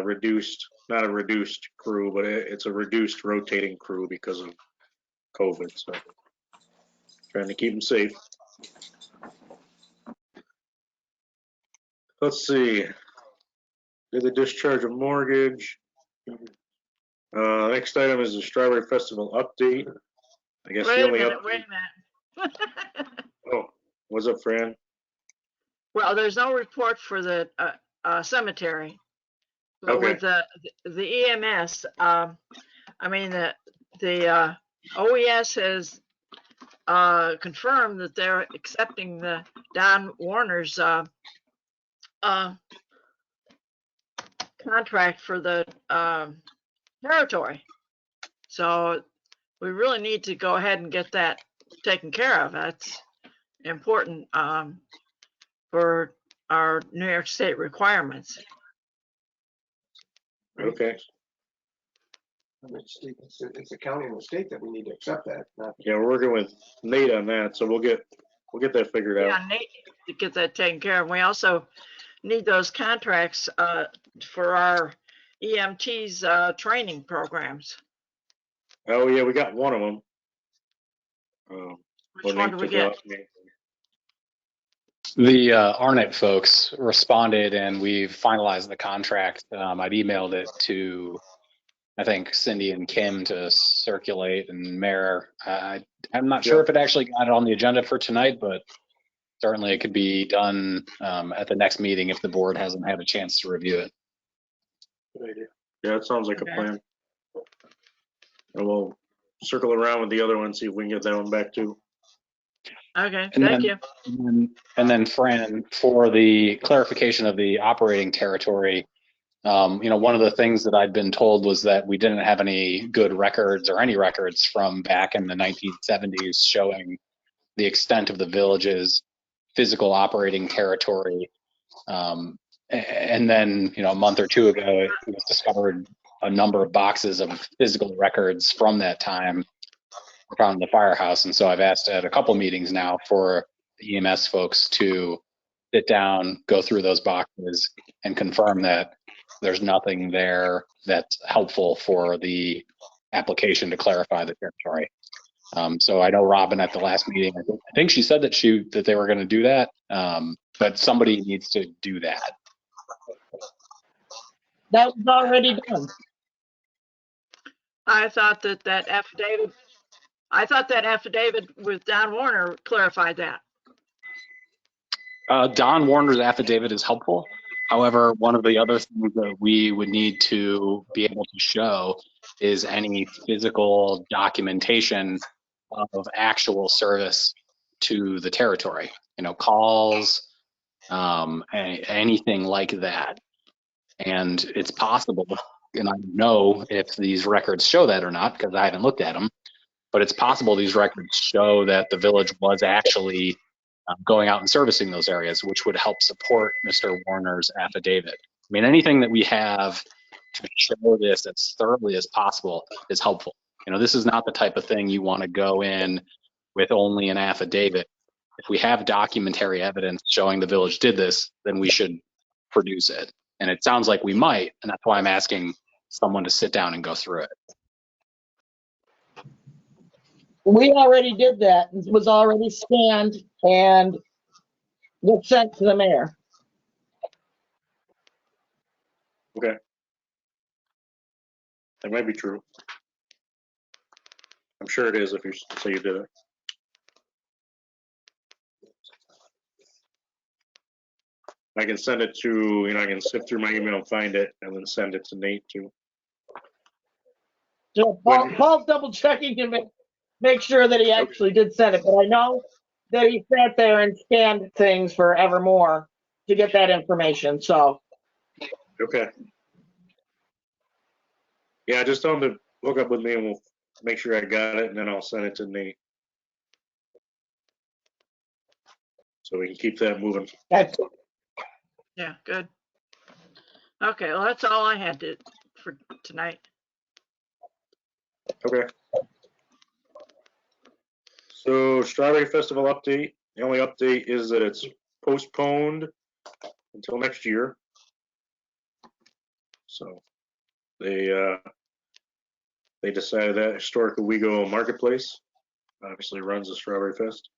a reduced crew, but it's a reduced rotating crew because of COVID. So trying to keep them safe. Let's see. Did the discharge of mortgage? Next item is the Strawberry Festival update. I guess the only update. Wait a minute. Oh, what's up, Fran? Well, there's no report for the cemetery. But Okay. with the EMS, I mean, the OES has confirmed that they're accepting the Don Warner's contract for the territory. So we really need to go ahead and get that taken care of. That's important for our New York State requirements. Okay. It's the county and the state that we need to accept that. Yeah, we're working with Nate on that, so we'll get that figured out. Yeah, Nate, to get that taken care of. We also need those contracts for our EMTs training programs. Oh yeah, we got one of them. Which one do we get? The Arnett folks responded and we've finalized the contract. I'd emailed it to, I think, Cindy and Kim to circulate, and Mayor. I'm not sure if it actually got on the agenda for tonight, but certainly it could be done at the next meeting if the board hasn't had a chance to review it. Good idea. Yeah, it sounds like a plan. And we'll circle around with the other one, see if we can get that one back too. Okay, And thank then, you. And then, Fran, for the clarification of the operating territory, one of the things that I'd been told was that we didn't have any good records or any records from back in the 1970s showing the extent of the village's physical operating territory. And then, a month or two ago, it was discovered a number of boxes of physical records from that time found in the firehouse. And so I've asked at a couple meetings now for the EMS folks to sit down, go through those boxes, and confirm that there's nothing there that's helpful for the application to clarify the territory. So I know Robin at the last meeting, I think she said that they were going to do that, but somebody needs to do that. That was already done. I thought that affidavit with Don Warner clarified that. Don Warner's affidavit is helpful. However, one of the other things that we would need to be able to show is any physical documentation of actual service to the territory, calls, anything like that. And it's possible, and I don't know if these records show that or not because I haven't looked at them, but it's possible these records show that the village was actually going out and servicing those areas, which would help support Mr. Warner's affidavit. I mean, anything that we have to show this as thoroughly as possible is helpful. This is not the type of thing you want to go in with only an affidavit. If we have documentary evidence showing the village did this, then we should produce it. And it sounds like we might, and that's why I'm asking someone to sit down and go through it. We already did that. It was already scanned and was sent to the mayor. Okay. That might be true. I'm sure it is if you say you did it. I can send it to, I can sift through my email and find it and then send it to Nate too. So Paul's double checking to make sure that he actually did send it, but I know that he sat there and scanned things for Evermore to get that information, so. Okay. Yeah, just tell him to hook up with me and we'll make sure I got it and then I'll send it to Nate. So we can keep that moving. Yeah, good. Okay, well, that's all I had for tonight. Okay. So Strawberry Festival update. The only update is that it's postponed until next year. So they decided that Historical WeGo Marketplace obviously runs the Strawberry Fest.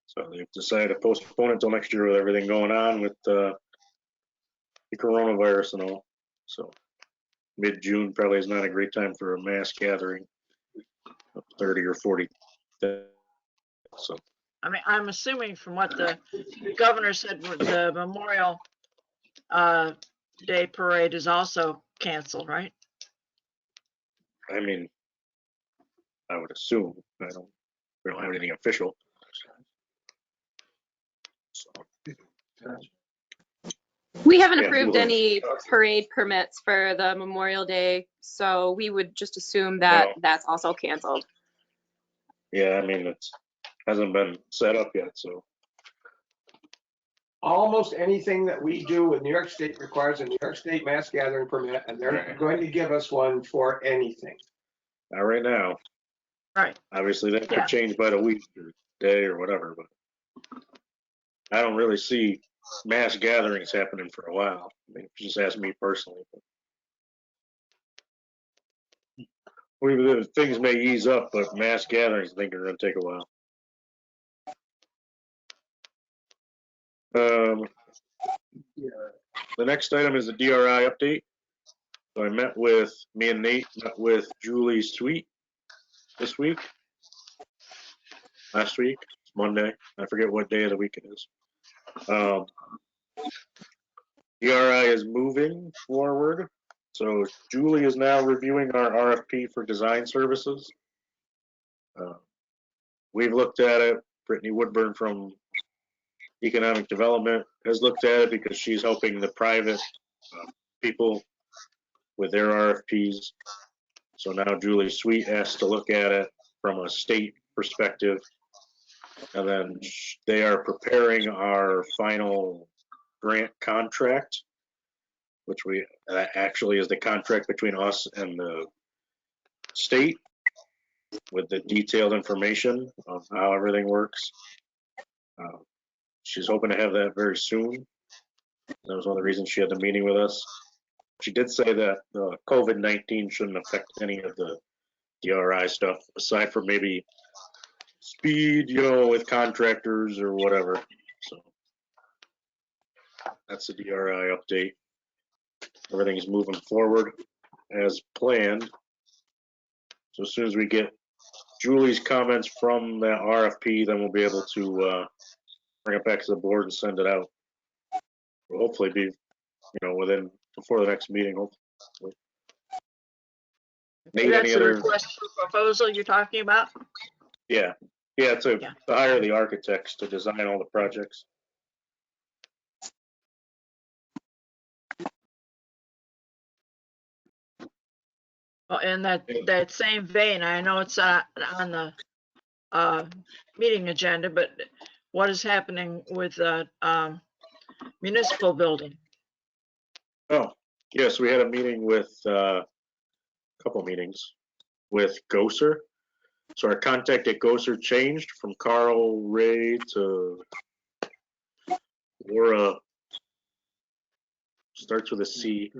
So they've decided to postpone it until next year with everything going on with the coronavirus and all. So mid-June probably is not a great time for a mass gathering of 30 or 40. So I mean, I'm assuming from what the governor said, the Memorial Day parade is also canceled, right? I mean, I would assume. We don't have anything official. So. We haven't Yeah, approved we'll- any parade permits for the Memorial Day, so we would just assume that No. that's also canceled. Yeah, I mean, it hasn't been set up yet, so. Almost anything that we do with New York State requires a New York State mass gathering permit, and they're not going to give us one for anything. Not right now. Right. Obviously, that could Yeah. change by the week or day or whatever, but I don't really see mass gatherings happening for a while. I mean, if you just ask me personally. Things may ease up, but mass gatherings, I think, are going to take a while. The next item is the DRI update. So me and Nate met with Julie Sweet this week. Last week, it's Monday. I forget what day of the week it is. DRI is moving forward. So Julie is now reviewing our RFP for design services. We've looked at it. Brittany Woodburn from Economic Development has looked at it because she's helping the private people with their RFPs. So now Julie Sweet has to look at it from a state perspective. And then they are preparing our final grant contract, which actually is the contract between us and the state with the detailed information of how everything works. She's hoping to have that very soon. That was one of the reasons she had the meeting with us. She did say that COVID-19 shouldn't affect any of the DRI stuff, aside from maybe speed, with contractors or whatever. So that's the DRI update. Everything's moving forward as planned. So as soon as we get Julie's comments from that RFP, then we'll be able to bring it back to the board and send it out. We'll hopefully be, before the next meeting, hopefully. Nate, That's any the other? request for proposal you're talking about? Yeah, to hire the architects to design all the projects. Well, in that same vein, I know it's on the meeting agenda, but what is happening with the municipal building? Oh, yes, we had a meeting with, couple meetings with Gosser. So our contact at Gosser changed from Carl Ray to Laura, starts with a C,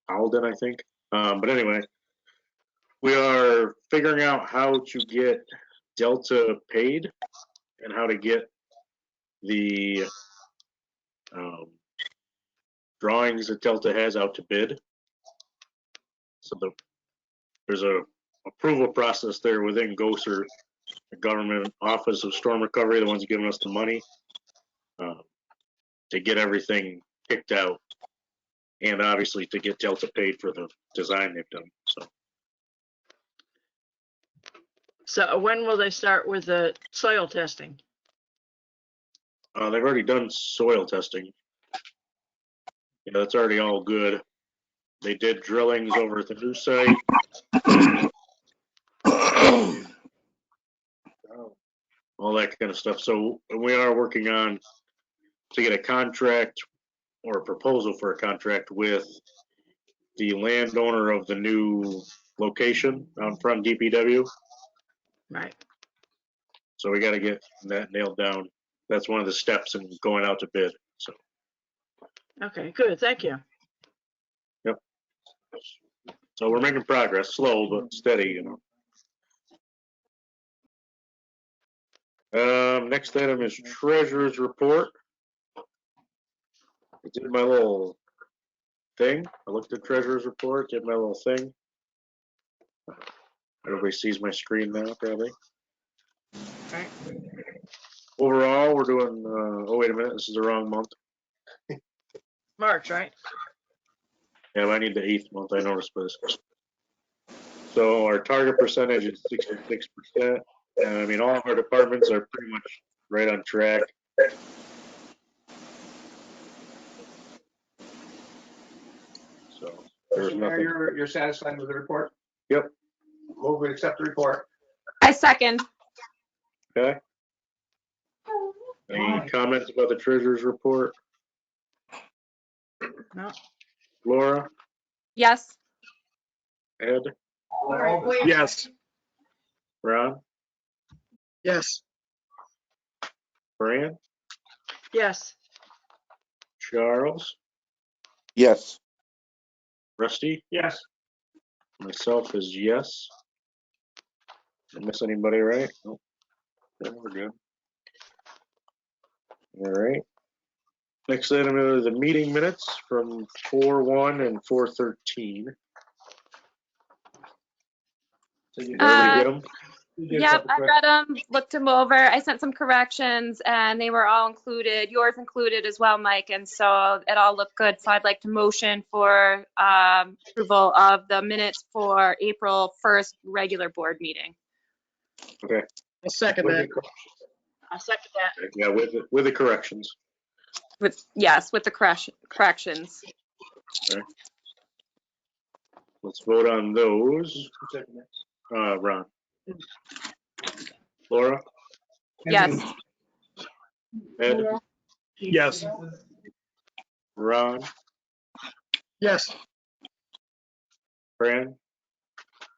Alden, I think. But anyway, we are figuring out how to get Delta paid and how to get the drawings that Delta has out to bid. So there's a approval process there within Gosser, the Government Office of Storm Recovery, the ones giving us the money, to get everything picked out, and obviously to get Delta paid for the design they've done. So when will they start with the soil testing? They've already done soil testing. That's already all good. They did drillings over at the new site. All that kind of stuff. So we are working on to get a contract or a proposal for a contract with the landowner of the new location out front DPW. Right. So we got to get that nailed down. That's one of the steps in going out to bid. So. Okay, good. Thank you. Yep. So we're making progress, slow but steady, Next item is treasurer's report. I did my little thing. I looked at treasurer's report, did my little thing. Everybody sees my screen now, probably. Right. Overall, we're doing, oh, wait a minute, this is the wrong month. March, right? Yeah, I need the 8th month, I noticed this. So our target percentage is 66%. And I mean, all of our departments are pretty much right on track. So there's Mr. Mayor, nothing. you're satisfied with the report? Yep. Move to accept the report. I second. Okay. Any comments about the treasurer's report? No. Laura, Yes. Ed, Yes. Ron, Yes. Fran, Yes. Charles, Yes. Rusty, Yes. myself is yes. Did I miss anybody, right? Nope. Yeah, we're good. All right. Next item are the meeting minutes from 4/1 and 4/13. Did everybody get them? Yep, I read them, looked them over. I sent some corrections and they were all included, yours included as well, Mike. And so it all looked good. So I'd like to motion for approval of the minutes for April 1st regular board meeting. Okay. I'll second that. I'll second that. Yeah, with the corrections. Yes, with the corrections. Okay. Let's vote on those. Ron. Laura, Yes. Ed, Yes. Ron, Yes. Fran,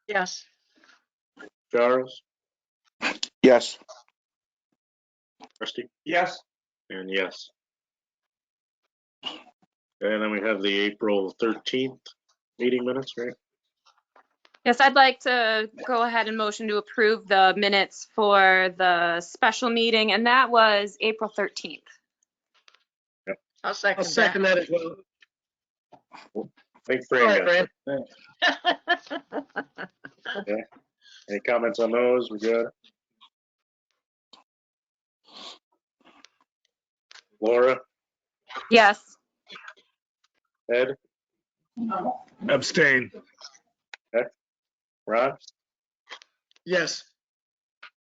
Yes. Charles, Yes. Rusty, Yes. and yes. And then we have the April 13th meeting minutes, right? Yes, I'd like to go ahead and motion to approve the minutes for the special meeting, and that was April 13th. I'll I'll second second that as well. I think All Fran right, got Fran. that. it. Any comments on those? We good? Laura, Yes. Ed, Abstain. Ron, Yes.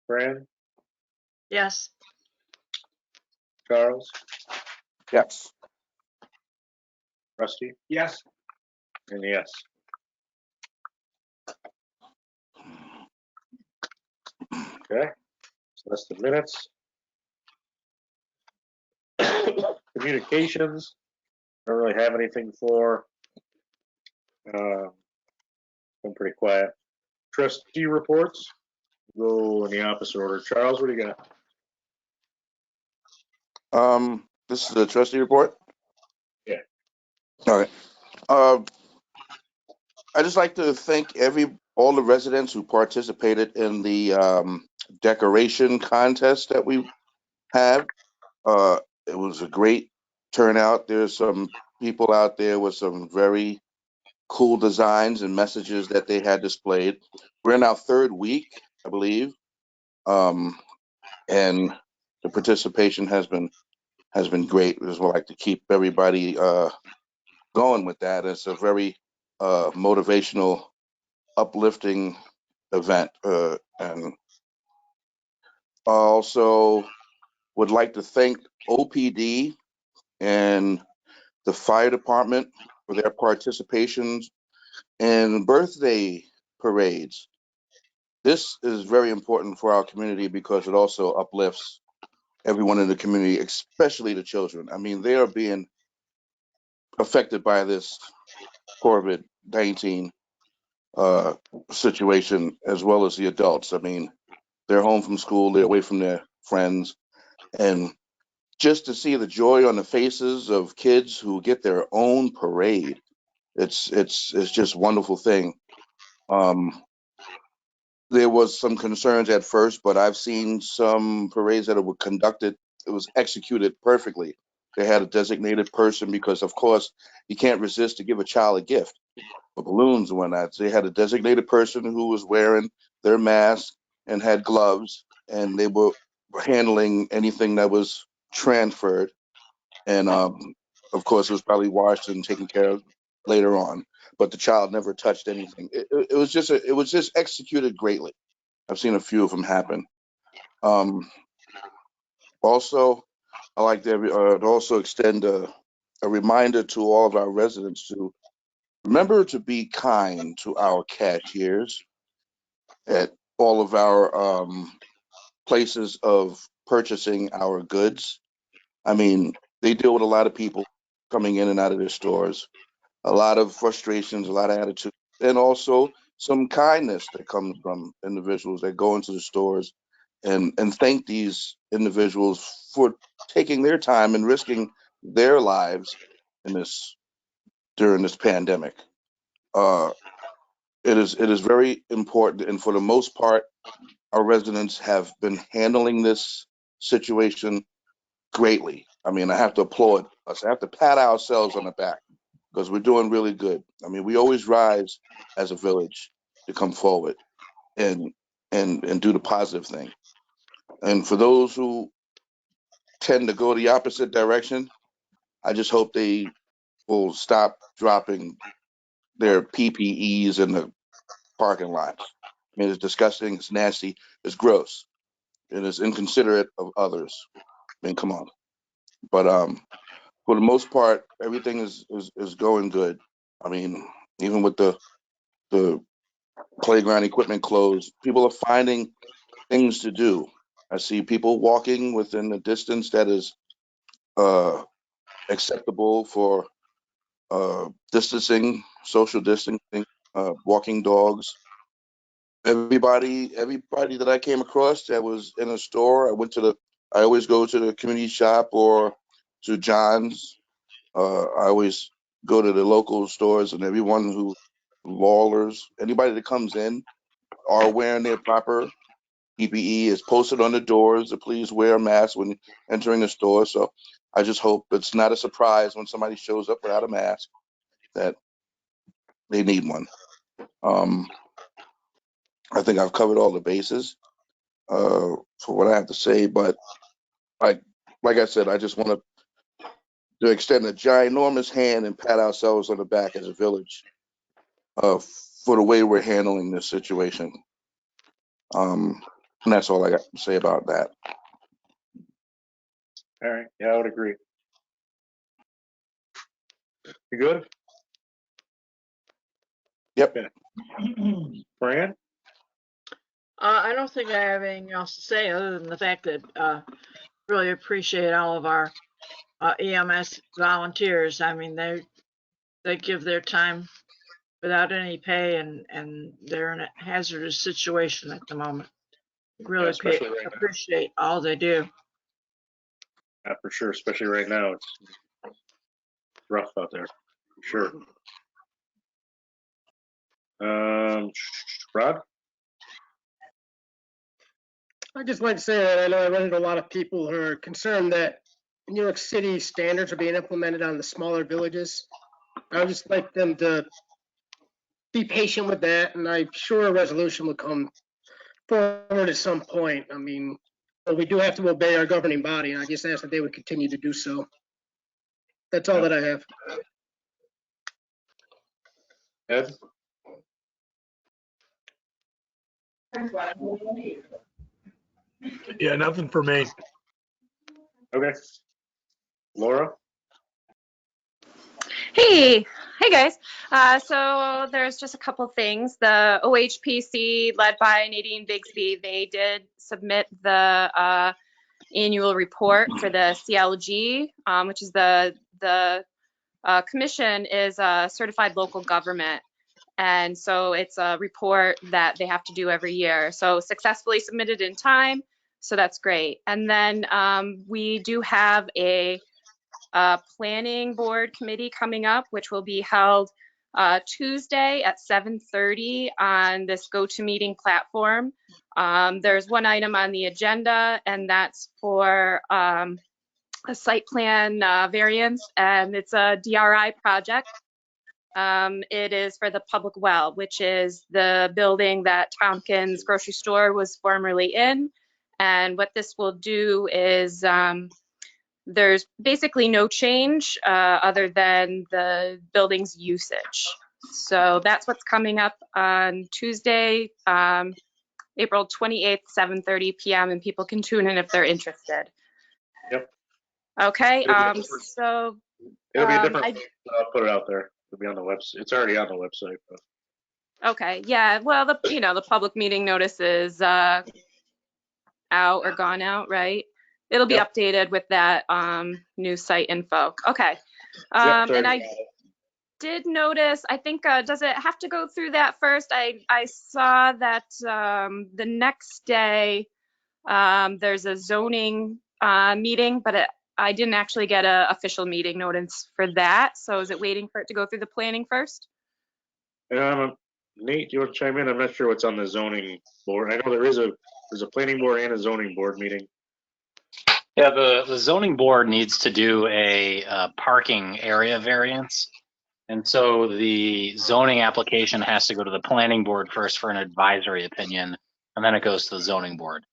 Fran, Yes. Charles, Yes. Rusty, Yes. and yes. Okay, so that's the minutes. Communications, don't really have anything for. Been pretty quiet. Trustee reports, go in the opposite order. Charles, what do you got? This is the trustee report. Yeah. All right. I just like to thank all the residents who participated in the decoration contest that we had. It was a great turnout. There's some people out there with some very cool designs and messages that they had displayed. We're in our third week, I believe, and the participation has been great. We just would like to keep everybody going with that. It's a very motivational, uplifting event, and I also would like to thank OPD and the fire department for their participations in birthday parades. This is very important for our community because it also uplifts everyone in the community, especially the children. I mean, they are being affected by this COVID-19 situation as well as the adults. I mean, they're home from school, they're away from their friends, and just to see the joy on the faces of kids who get their own parade, it's just a wonderful thing. There was some concerns at first, but I've seen some parades that were conducted. It was executed perfectly. They had a designated person because, of course, you can't resist to give a child a gift for balloons and whatnot. So they had a designated person who was wearing their mask and had gloves, and they were handling anything that was transferred. And of course, it was probably washed and taken care of later on. But the child never touched anything. It was just executed greatly. I've seen a few of them happen. Also, I like to also extend a reminder to all of our residents to remember to be kind to our cashiers at all of our places of purchasing our goods. I mean, they deal with a lot of people coming in and out of their stores, a lot of frustrations, a lot of attitude, and also some kindness that comes from individuals that go into the stores and thank these individuals for taking their time and risking their lives in this during this pandemic. It is very important, and for the most part, our residents have been handling this situation greatly. I mean, I have to applaud us. I have to pat ourselves on the back because we're doing really good. I mean, we always rise as a village to come forward and do the positive thing. And for those who tend to go the opposite direction, I just hope they will stop dropping their PPEs in the parking lots. I mean, it's disgusting, it's nasty, it's gross, and it's inconsiderate of others. I mean, come on. But for the most part, everything is going good. I mean, even with the playground equipment closed, people are finding things to do. I see people walking within the distance that is acceptable for distancing, social distancing, walking dogs. Everybody that I came across that was in a store, I always go to the community shop or to John's. I always go to the local stores, and everyone who lawlers, anybody that comes in are wearing their proper PPE, is posted on the doors to please wear a mask when entering the store. So I just hope it's not a surprise when somebody shows up without a mask that they need one. I think I've covered all the bases for what I have to say, but like I said, I just want to extend a ginormous hand and pat ourselves on the back as a village for the way we're handling this situation. And that's all I got to say about that. All right. Yeah, I would agree. You good? Yep. Fran? I don't think I have anything else to say other than the fact that really appreciate all of our EMS volunteers. I mean, they give their time without any pay, and they're in a hazardous situation at the moment. Really especially right now. appreciate all they do. Yeah, for sure. Especially right now, it's rough out there. For sure. Rod? I'd just like to say that I know I run into a lot of people who are concerned that New York City standards are being implemented on the smaller villages. I would just like them to be patient with that, and I'm sure a resolution will come forward at some point. I mean, but we do have to obey our governing body, and I just ask that they would continue to do so. That's all that I have. Ed? Yeah, nothing for me. Okay. Laura? Hey guys. So there's just a couple things. The OHPC, led by Nadine Bigsby, they did submit the annual report for the CLG, which is the commission is a certified local government. And so it's a report that they have to do every year. So successfully submitted in time. So that's great. And then we do have a planning board committee coming up, which will be held Tuesday at 7:30 on this GoToMeeting platform. There's one item on the agenda, and that's for a site plan variance, and it's a DRI project. It is for the public well, which is the building that Tompkins grocery store was formerly in. And what this will do is there's basically no change other than the building's usage. So that's what's coming up on Tuesday, April 28th, 7:30 p.m. and people can tune in if they're interested. Yep. Okay. It'll be a different. I'll put it out there. It'll be on the website. It's already on the website. But. Okay. Yeah. Well, the public meeting notice is out or gone out, right? It'll be updated with that new site info. Okay. And I did notice, I think, does it have to go through that first? I saw that the next day there's a zoning meeting, but I didn't actually get an official meeting notice for that. So is it waiting for it to go through the planning first? Nate, do you want to chime in? I'm not sure what's on the zoning board. I know there's a planning board and a zoning board meeting. Yeah, the zoning board needs to do a parking area variance. And so the zoning application has to go to the planning board first for an advisory opinion, and then it goes to the zoning board.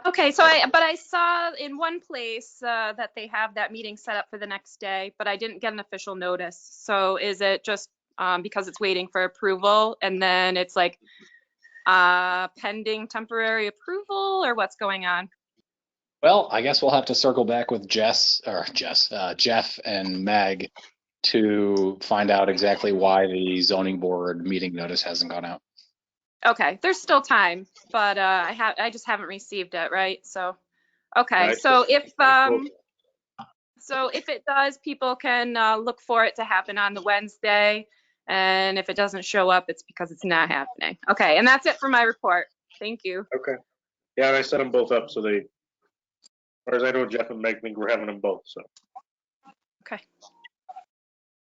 Okay, so I saw in one place that they have that meeting set up for the next day, but I didn't get an official notice. So is it just because it's waiting for approval and then it's like pending temporary approval, or what's going on? Well, I guess we'll have to circle back with Jeff and Meg to find out exactly why the zoning board meeting notice hasn't gone out. Okay, there's still time, but I just haven't received it, right? So, okay, so if it does, people can look for it to happen on the Wednesday, and if it doesn't show up, it's because it's not happening. Okay, and that's it for my report. Thank you. Okay. Yeah, and I set them both up so they, as far as I know, Jeff and Meg think we're having them both, so. Okay.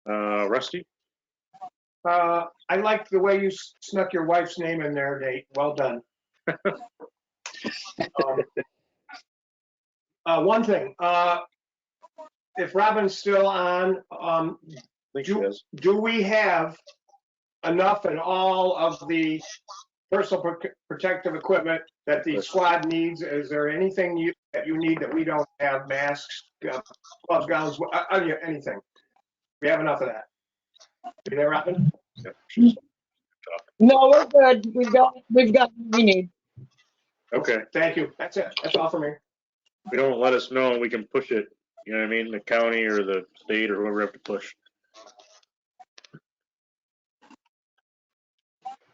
Rusty? I like the way you snuck your wife's name in there, Nate. Well done. One thing, if Robin's still on, do we have enough in all of the personal protective equipment that the squad needs? Is there anything that you need that we don't have? Masks, gloves, gowns, anything? We have enough of that. You there, Robin? No, we're good. We've got what we need. Okay. Thank you. That's it. That's all for me. If you don't let us know, we can push it, you know what I mean? The county or the state or whoever have to push.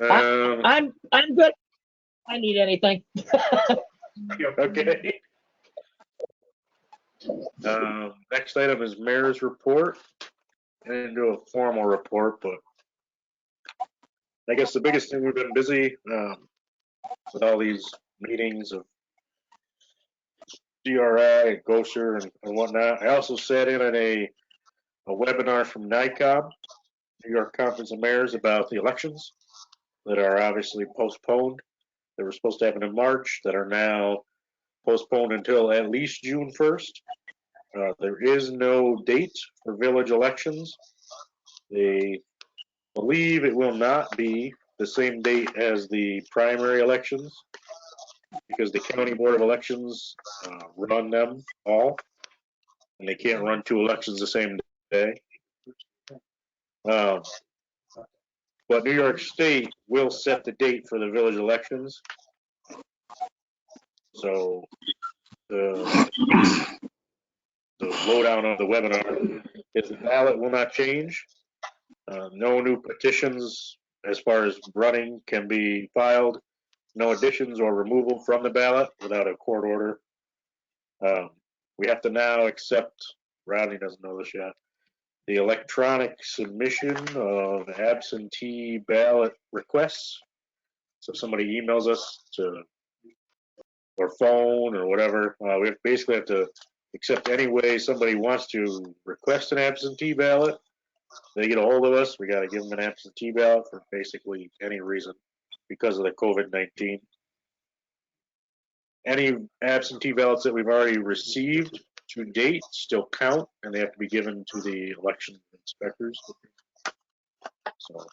I'm good. I need anything. Okay. Next item is mayor's report. I didn't do a formal report, but I guess the biggest thing, we've been busy with all these meetings of DRI and GOSER and whatnot. I also sat in on a webinar from NICOM, New York Conference of Mayors, about the elections that are obviously postponed. They were supposed to happen in March, that are now postponed until at least June 1st. There is no date for village elections. They believe it will not be the same date as the primary elections, because the county board of elections run them all, and they can't run two elections the same day. But New York State will set the date for the village elections. So the lowdown of the webinar is the ballot will not change. No new petitions as far as running can be filed. No additions or removal from the ballot without a court order. We have to now accept, Rodney doesn't know this yet, the electronic submission of absentee ballot requests. So if somebody emails us or phone or whatever, we basically have to accept any way somebody wants to request an absentee ballot. They get a hold of us, we got to give them an absentee ballot for basically any reason because of the COVID-19. Any absentee ballots that we've already received to date still count, and they have to be given to the election inspectors. So,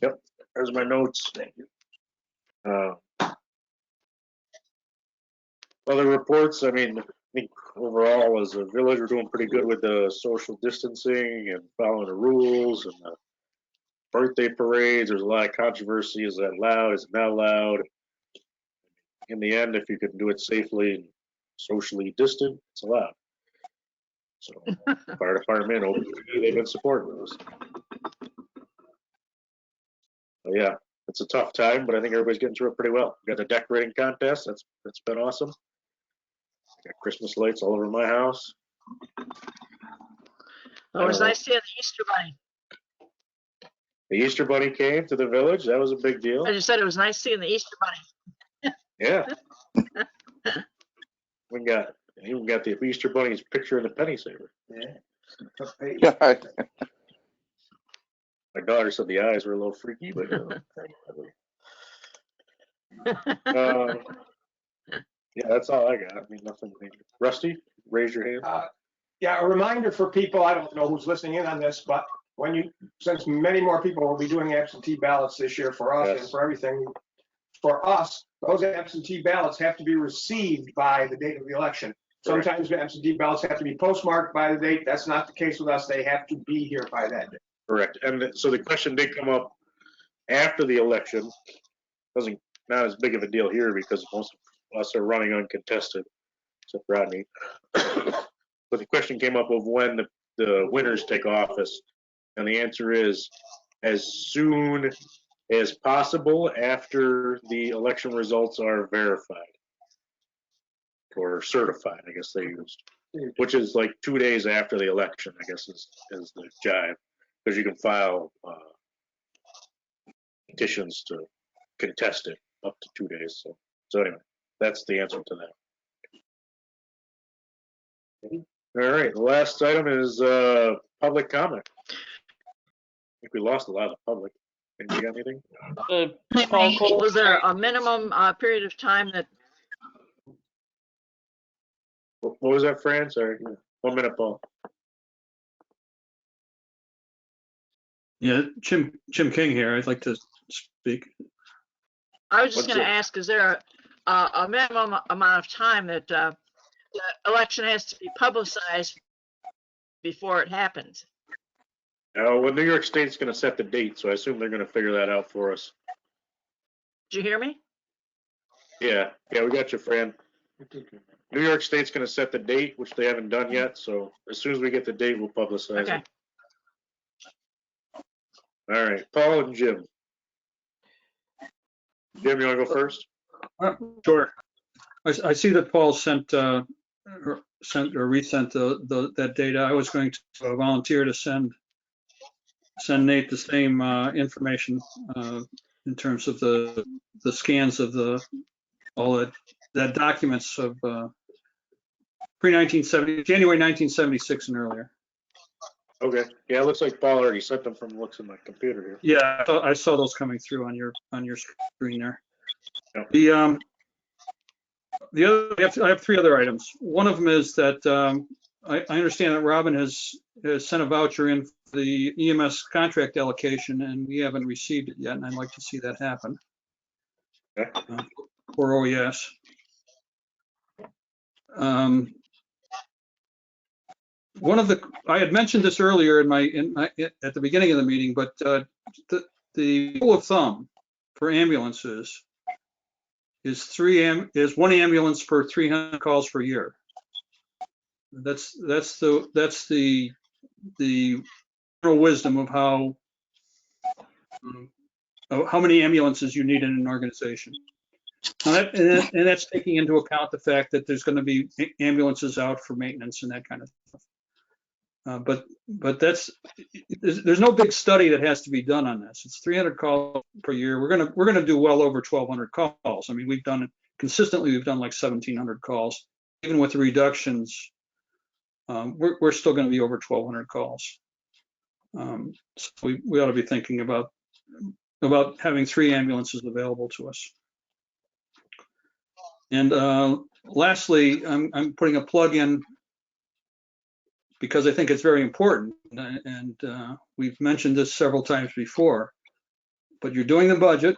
yep, there's my notes. Thank you. Other reports, I mean, I think overall as a village, we're doing pretty good with the social distancing and following the rules, and the birthday parades. There's a lot of controversy. Is that allowed? Is it not allowed? In the end, if you can do it safely and socially distant, it's allowed. So, fire department, OPD, they've been supporting us. So yeah, it's a tough time, but I think everybody's getting through it pretty well. We got the decorating contest. That's been awesome. Got Christmas lights all over my house. It was nice seeing the Easter Bunny. The Easter Bunny came to the village. That was a big deal. I just said it was nice seeing the Easter Bunny. Yeah. We even got the Easter Bunny's picture in the penny saver. Yeah. My daughter said the eyes were a little freaky, but yeah, that's all I got. I mean, nothing major. Rusty, raise your hand. Yeah, a reminder for people, I don't know who's listening in on this, but since many more people will be doing absentee ballots this year for us and for everything, for us, those absentee ballots have to be received by the date of the election. Sometimes the absentee ballots have to be postmarked by the date. That's not the case with us. They have to be here by that date. Correct. And so the question did come up after the election. Not as big of a deal here because most of us are running uncontested, except Rodney. But the question came up of when the winners take office. And the answer is as soon as possible after the election results are verified. Or certified, I guess they used, which is like 2 days after the election, I guess is the jive, because you can file petitions to contest it up to 2 days. So anyway, that's the answer to that. All right, the last item is public comment. I think we lost a lot of the public. Anybody got anything? Hey, Mike, was there a minimum period of time that, What was that, Fran? Sorry. 1 minute, Paul. Yeah, Jim King here. I'd like to speak. I was just What's going to it? ask, is there a minimum amount of time that the election has to be publicized before it happens? Well, New York State's going to set the date, so I assume they're going to figure that out for us. Did you hear me? Yeah, we got you, Fran. New York State's going to set the date, which they haven't done yet. So as soon as we get the date, we'll publicize Okay. it. All right, Paul and Jim. Jim, you want to go first? Sure. I see that Paul sent or resent that data. I was going to volunteer to send Nate the same information in terms of the scans of all that documents of pre-1970, January 1976 and earlier. Okay. Yeah, it looks like Paul already sent them from the looks of my computer here. Yeah, I saw those coming through on your screen there. Yep. The other, I have 3 other items. One of them is that I understand that Robin has sent a voucher in for the EMS contract allocation, and we haven't received it yet, and I'd like to see that happen. Okay. For OES. I had mentioned this earlier at the beginning of the meeting, but the rule of thumb for ambulances is 1 ambulance per 300 calls per year. That's the general wisdom of how many ambulances you need in an organization. And that's taking into account the fact that there's going to be ambulances out for maintenance and that kind of stuff. But there's no big study that has to be done on this. It's 300 calls per year. We're gonna do well over 1,200 calls. I mean, we've done it consistently. We've done like 1,700 calls, even with the reductions. We're still going to be over 1,200 calls. So we ought to be thinking about having 3 ambulances available to us. And lastly, I'm putting a plug in because I think it's very important, and we've mentioned this several times before, but you're doing the budget.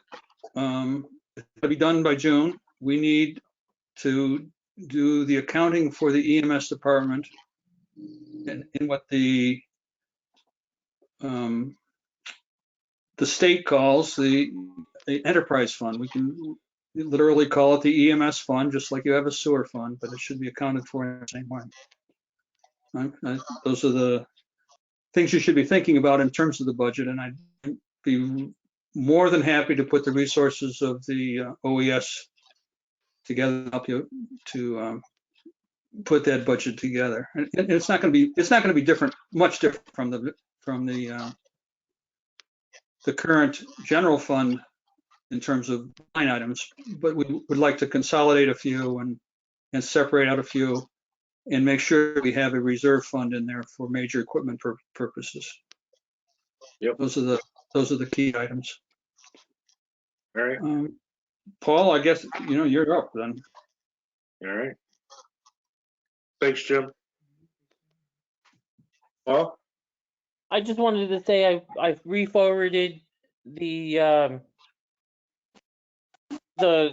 It's to be done by June. We need to do the accounting for the EMS department and in what the state calls the enterprise fund. We can literally call it the EMS fund, just like you have a sewer fund, but it should be accounted for in the same way. Those are the things you should be thinking about in terms of the budget, and I'd be more than happy to put the resources of the OES together to help you to put that budget together. And it's not going to be different, much different from the current general fund in terms of line items, but we would like to consolidate a few and separate out a few and make sure we have a reserve fund in there for major equipment purposes. Yep. Those are the key items. All right. Paul, I guess you're up then. All right. Thanks, Jim. Paul? I just wanted to say I've re-forwarded the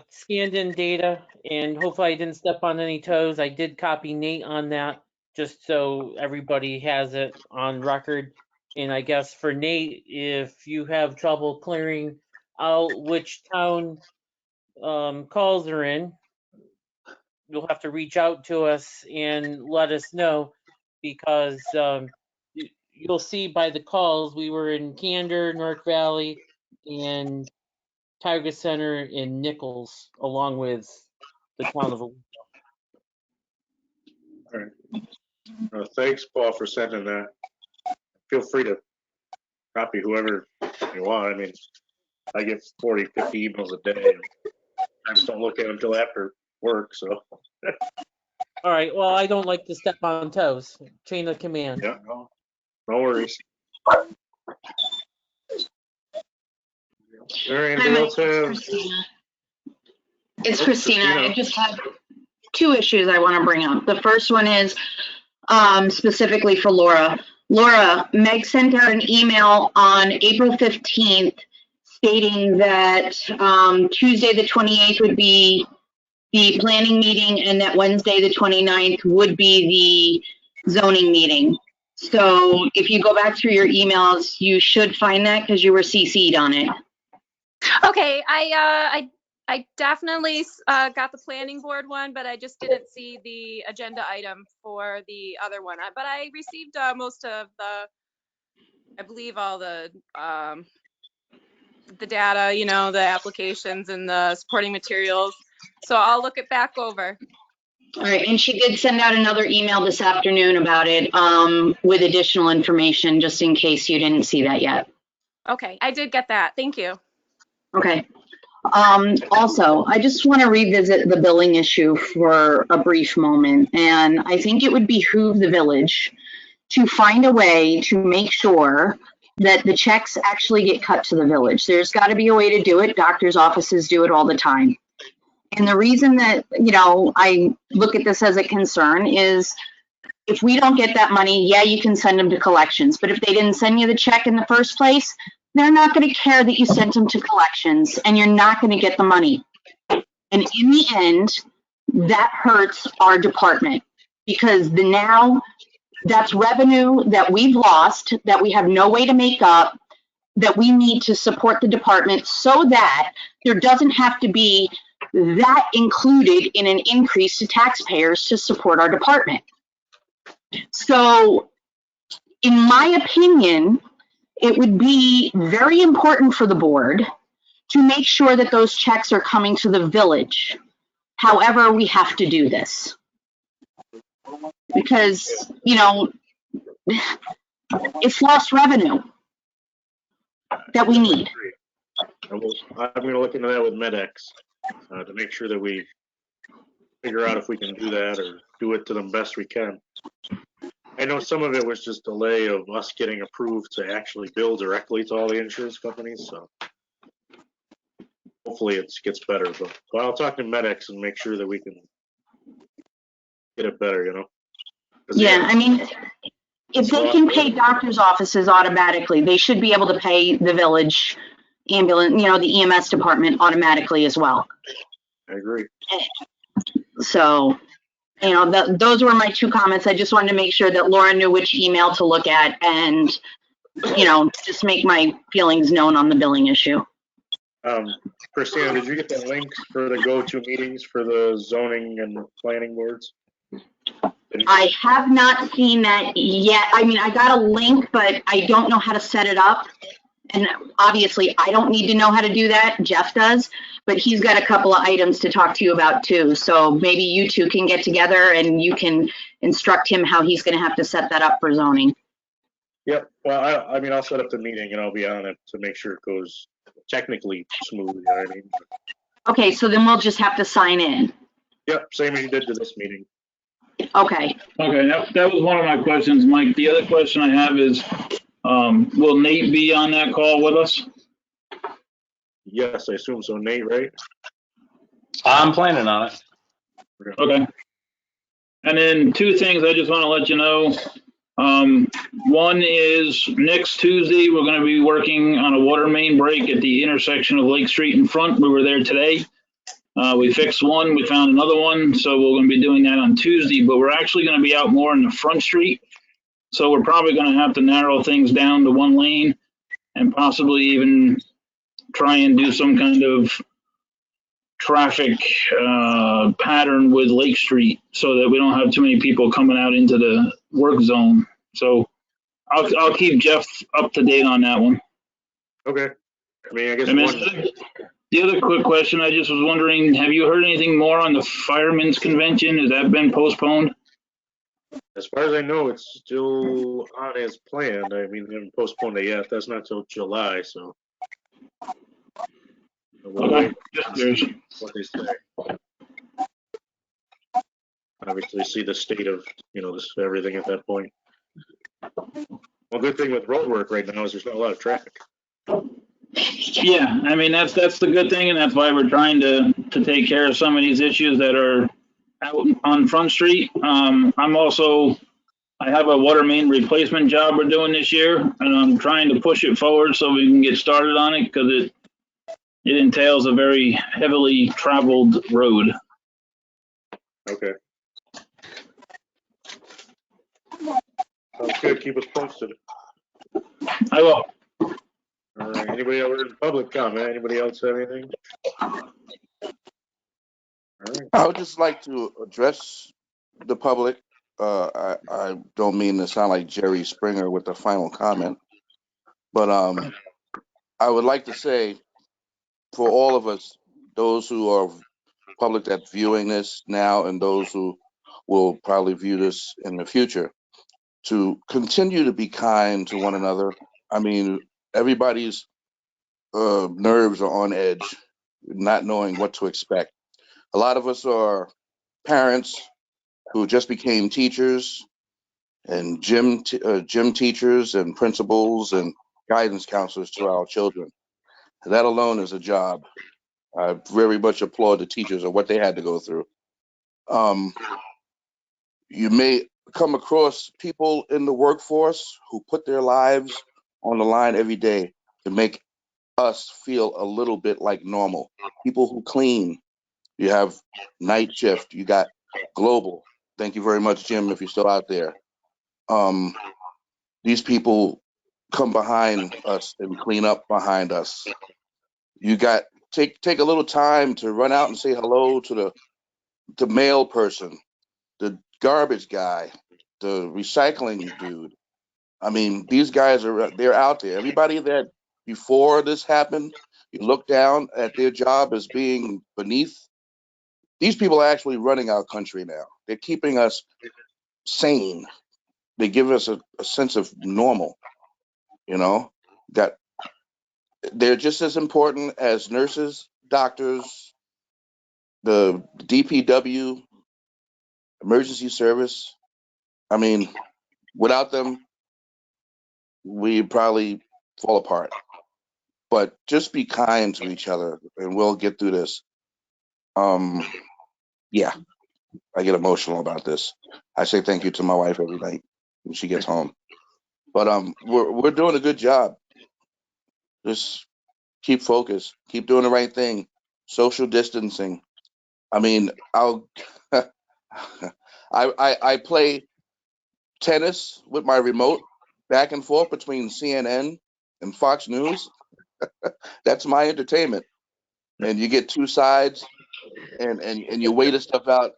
scanned in data, and hopefully I didn't step on any toes. I did copy Nate on that just so everybody has it on record. And I guess for Nate, if you have trouble clearing out which town calls are in, you'll have to reach out to us and let us know, because you'll see by the calls we were in Candor, North Valley, and Tiger Center in Nichols, along with the town of. All right. Thanks, Paul, for sending that. Feel free to copy whoever you want. I mean, I get 40, 50 emails a day. I just don't look at them until after work, so. All right. Well, I don't like to step on toes. Chain of command. Yeah, no worries. Is there anything else? It's Christina. I just have two issues I want to bring up. The first one is specifically for Laura. Laura, Meg sent out an email on April 15th stating that Tuesday the 28th would be the planning meeting and that Wednesday the 29th would be the zoning meeting. So if you go back through your emails, you should find that because you were CC'd on it. Okay, I definitely got the planning board one, but I just didn't see the agenda item for the other one. But I received most of I believe all the data, you know, the applications and the supporting materials. So I'll look it back over. All right, and she did send out another email this afternoon about it with additional information, just in case you didn't see that yet. Okay, I did get that. Thank you. Okay. Also, I just want to revisit the billing issue for a brief moment, and I think it would behoove the village to find a way to make sure that the checks actually get cut to the village. There's got to be a way to do it. Doctors' offices do it all the time. And the reason that, you know, I look at this as a concern is if we don't get that money, yeah, you can send them to collections. But if they didn't send you the check in the first place, they're not going to care that you sent them to collections and you're not going to get the money. And in the end, that hurts our department because now that's revenue that we've lost, that we have no way to make up, that we need to support the department so that there doesn't have to be that included in an increase to taxpayers to support our department. So, in my opinion, it would be very important for the board to make sure that those checks are coming to the village. However, we have to do this. Because, you know, it's lost revenue that we need. I'm going to look into that with MedX to make sure that we figure out if we can do that or do it to the best we can. I know some of it was just delay of us getting approved to actually bill directly to all the insurance companies, so hopefully it gets better. But I'll talk to MedX and make sure that we can get it better, you know? Yeah, I mean, if they can pay doctors' offices automatically, they should be able to pay the village ambulance, you know, the EMS department automatically as well. I agree. So, you know, those were my two comments. I just wanted to make sure that Laura knew which email to look at and, you know, just make my feelings known on the billing issue. Christina, did you get the links for the go-to meetings for the zoning and planning boards? I have not seen that yet. I mean, I got a link, but I don't know how to set it up. And obviously, I don't need to know how to do that. Jeff does, but he's got a couple of items to talk to you about too. So maybe you two can get together and you can instruct him how he's going to have to set that up for zoning. Yep. Well, I mean, I'll set up the meeting and I'll be on it to make sure it goes technically smooth. You know what I mean? Okay, so then we'll just have to sign in. Yep, same as you did to this meeting. Okay. Okay, that was one of my questions, Mike. The other question I have is, will Nate be on that call with us? Yes, I assume so. Nate, right? I'm planning on it. Okay. And then two things I just want to let you know. One is next Tuesday, we're going to be working on a water main break at the intersection of Lake Street in front. We were there today. We fixed one, we found another one, so we're going to be doing that on Tuesday, but we're actually going to be out more in the front street. So we're probably going to have to narrow things down to one lane and possibly even try and do some kind of traffic pattern with Lake Street so that we don't have too many people coming out into the work zone. So I'll keep Jeff up to date on that one. Okay. I mean, I guess I mean, one, the other quick question, I just was wondering, have you heard anything more on the firemen's convention? Has that been postponed? as far as I know, it's still on as planned. I mean, they haven't postponed it yet. That's not till July, so. We'll Okay, wait just and curious. see what they say. Obviously, see the state of, this, everything at that point. Well, good thing with road work right now is there's not a lot of traffic. Yeah, I mean, that's the good thing, and that's why we're trying to take care of some of these issues that are out on Front Street. I have a water main replacement job we're doing this year, and I'm trying to push it forward so we can get started on it, because it entails a very heavily traveled road. Okay. Sounds good. Keep us posted. I will. All right. Anybody else in public comment? Anybody else have anything? All right. I would just like to address the public. I don't mean to sound like Jerry Springer with the final comment, but I would like to say for all of us, those who are public that's viewing this now and those who will probably view this in the future, to continue to be kind to one another. I mean, everybody's nerves are on edge, not knowing what to expect. A lot of us are parents who just became teachers and gym teachers and principals and guidance counselors to our children. That alone is a job. I very much applaud the teachers of what they had to go through. You may come across people in the workforce who put their lives on the line every day to make us feel a little bit like normal. People who clean. You have night shift. You got global. Thank you very much, Jim, if you're still out there. These people come behind us and clean up behind us. You got take a little time to run out and say hello to the mail person, the garbage guy, the recycling dude. I mean, these guys they're out there. Everybody that before this happened, you look down at their job as being beneath. These people are actually running our country now. They're keeping us sane. They give us a sense of normal, that they're just as important as nurses, doctors, the DPW, emergency service. I mean, without them, we probably fall apart. But just be kind to each other and we'll get through this. Yeah, I get emotional about this. I say thank you to my wife every night when she gets home. But we're doing a good job. Just keep focused, keep doing the right thing. Social distancing. I mean, I play tennis with my remote back and forth between CNN and Fox News. That's my entertainment. And you get two sides and you weigh the stuff out.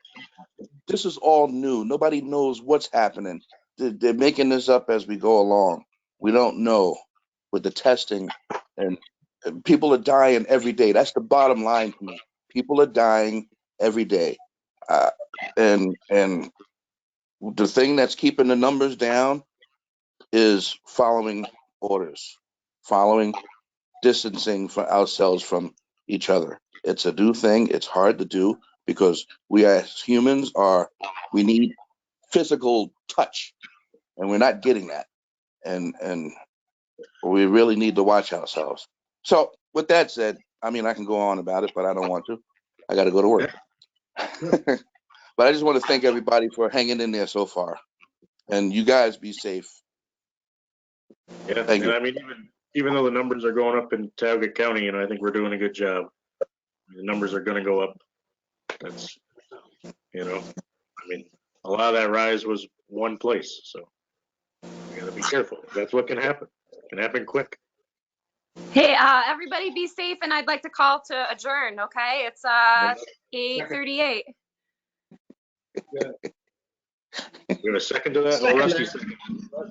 This is all new. Nobody knows what's happening. They're making this up as we go along. We don't know with the testing, and people are dying every day. That's the bottom line to me. People are dying every day. And the thing that's keeping the numbers down is following orders, following distancing for ourselves from each other. It's a new thing. It's hard to do because we as humans we need physical touch, and we're not getting that. And we really need to watch ourselves. So with that said, I mean, I can go on about it, but I don't want to. I got to go to work. But I just want to thank everybody for hanging in there so far. And you guys be safe. Yeah, Thank you. I mean, even though the numbers are going up in Tioga County, I think we're doing a good job. The numbers are going to go up. That's, I mean, a lot of that rise was one place, so we got to be careful. That's what can happen. It can happen quick. Hey, everybody be safe, and I'd like to call to adjourn, okay? It's 8:38. We have a second to that? Oh, Rusty second. All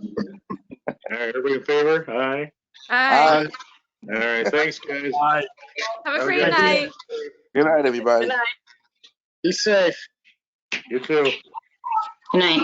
right, everybody in favor? Aye. Aye. Aye. All right, thanks, guys. Bye. Have a Have a great good night. Good night, everybody. Be safe. You too. Good night.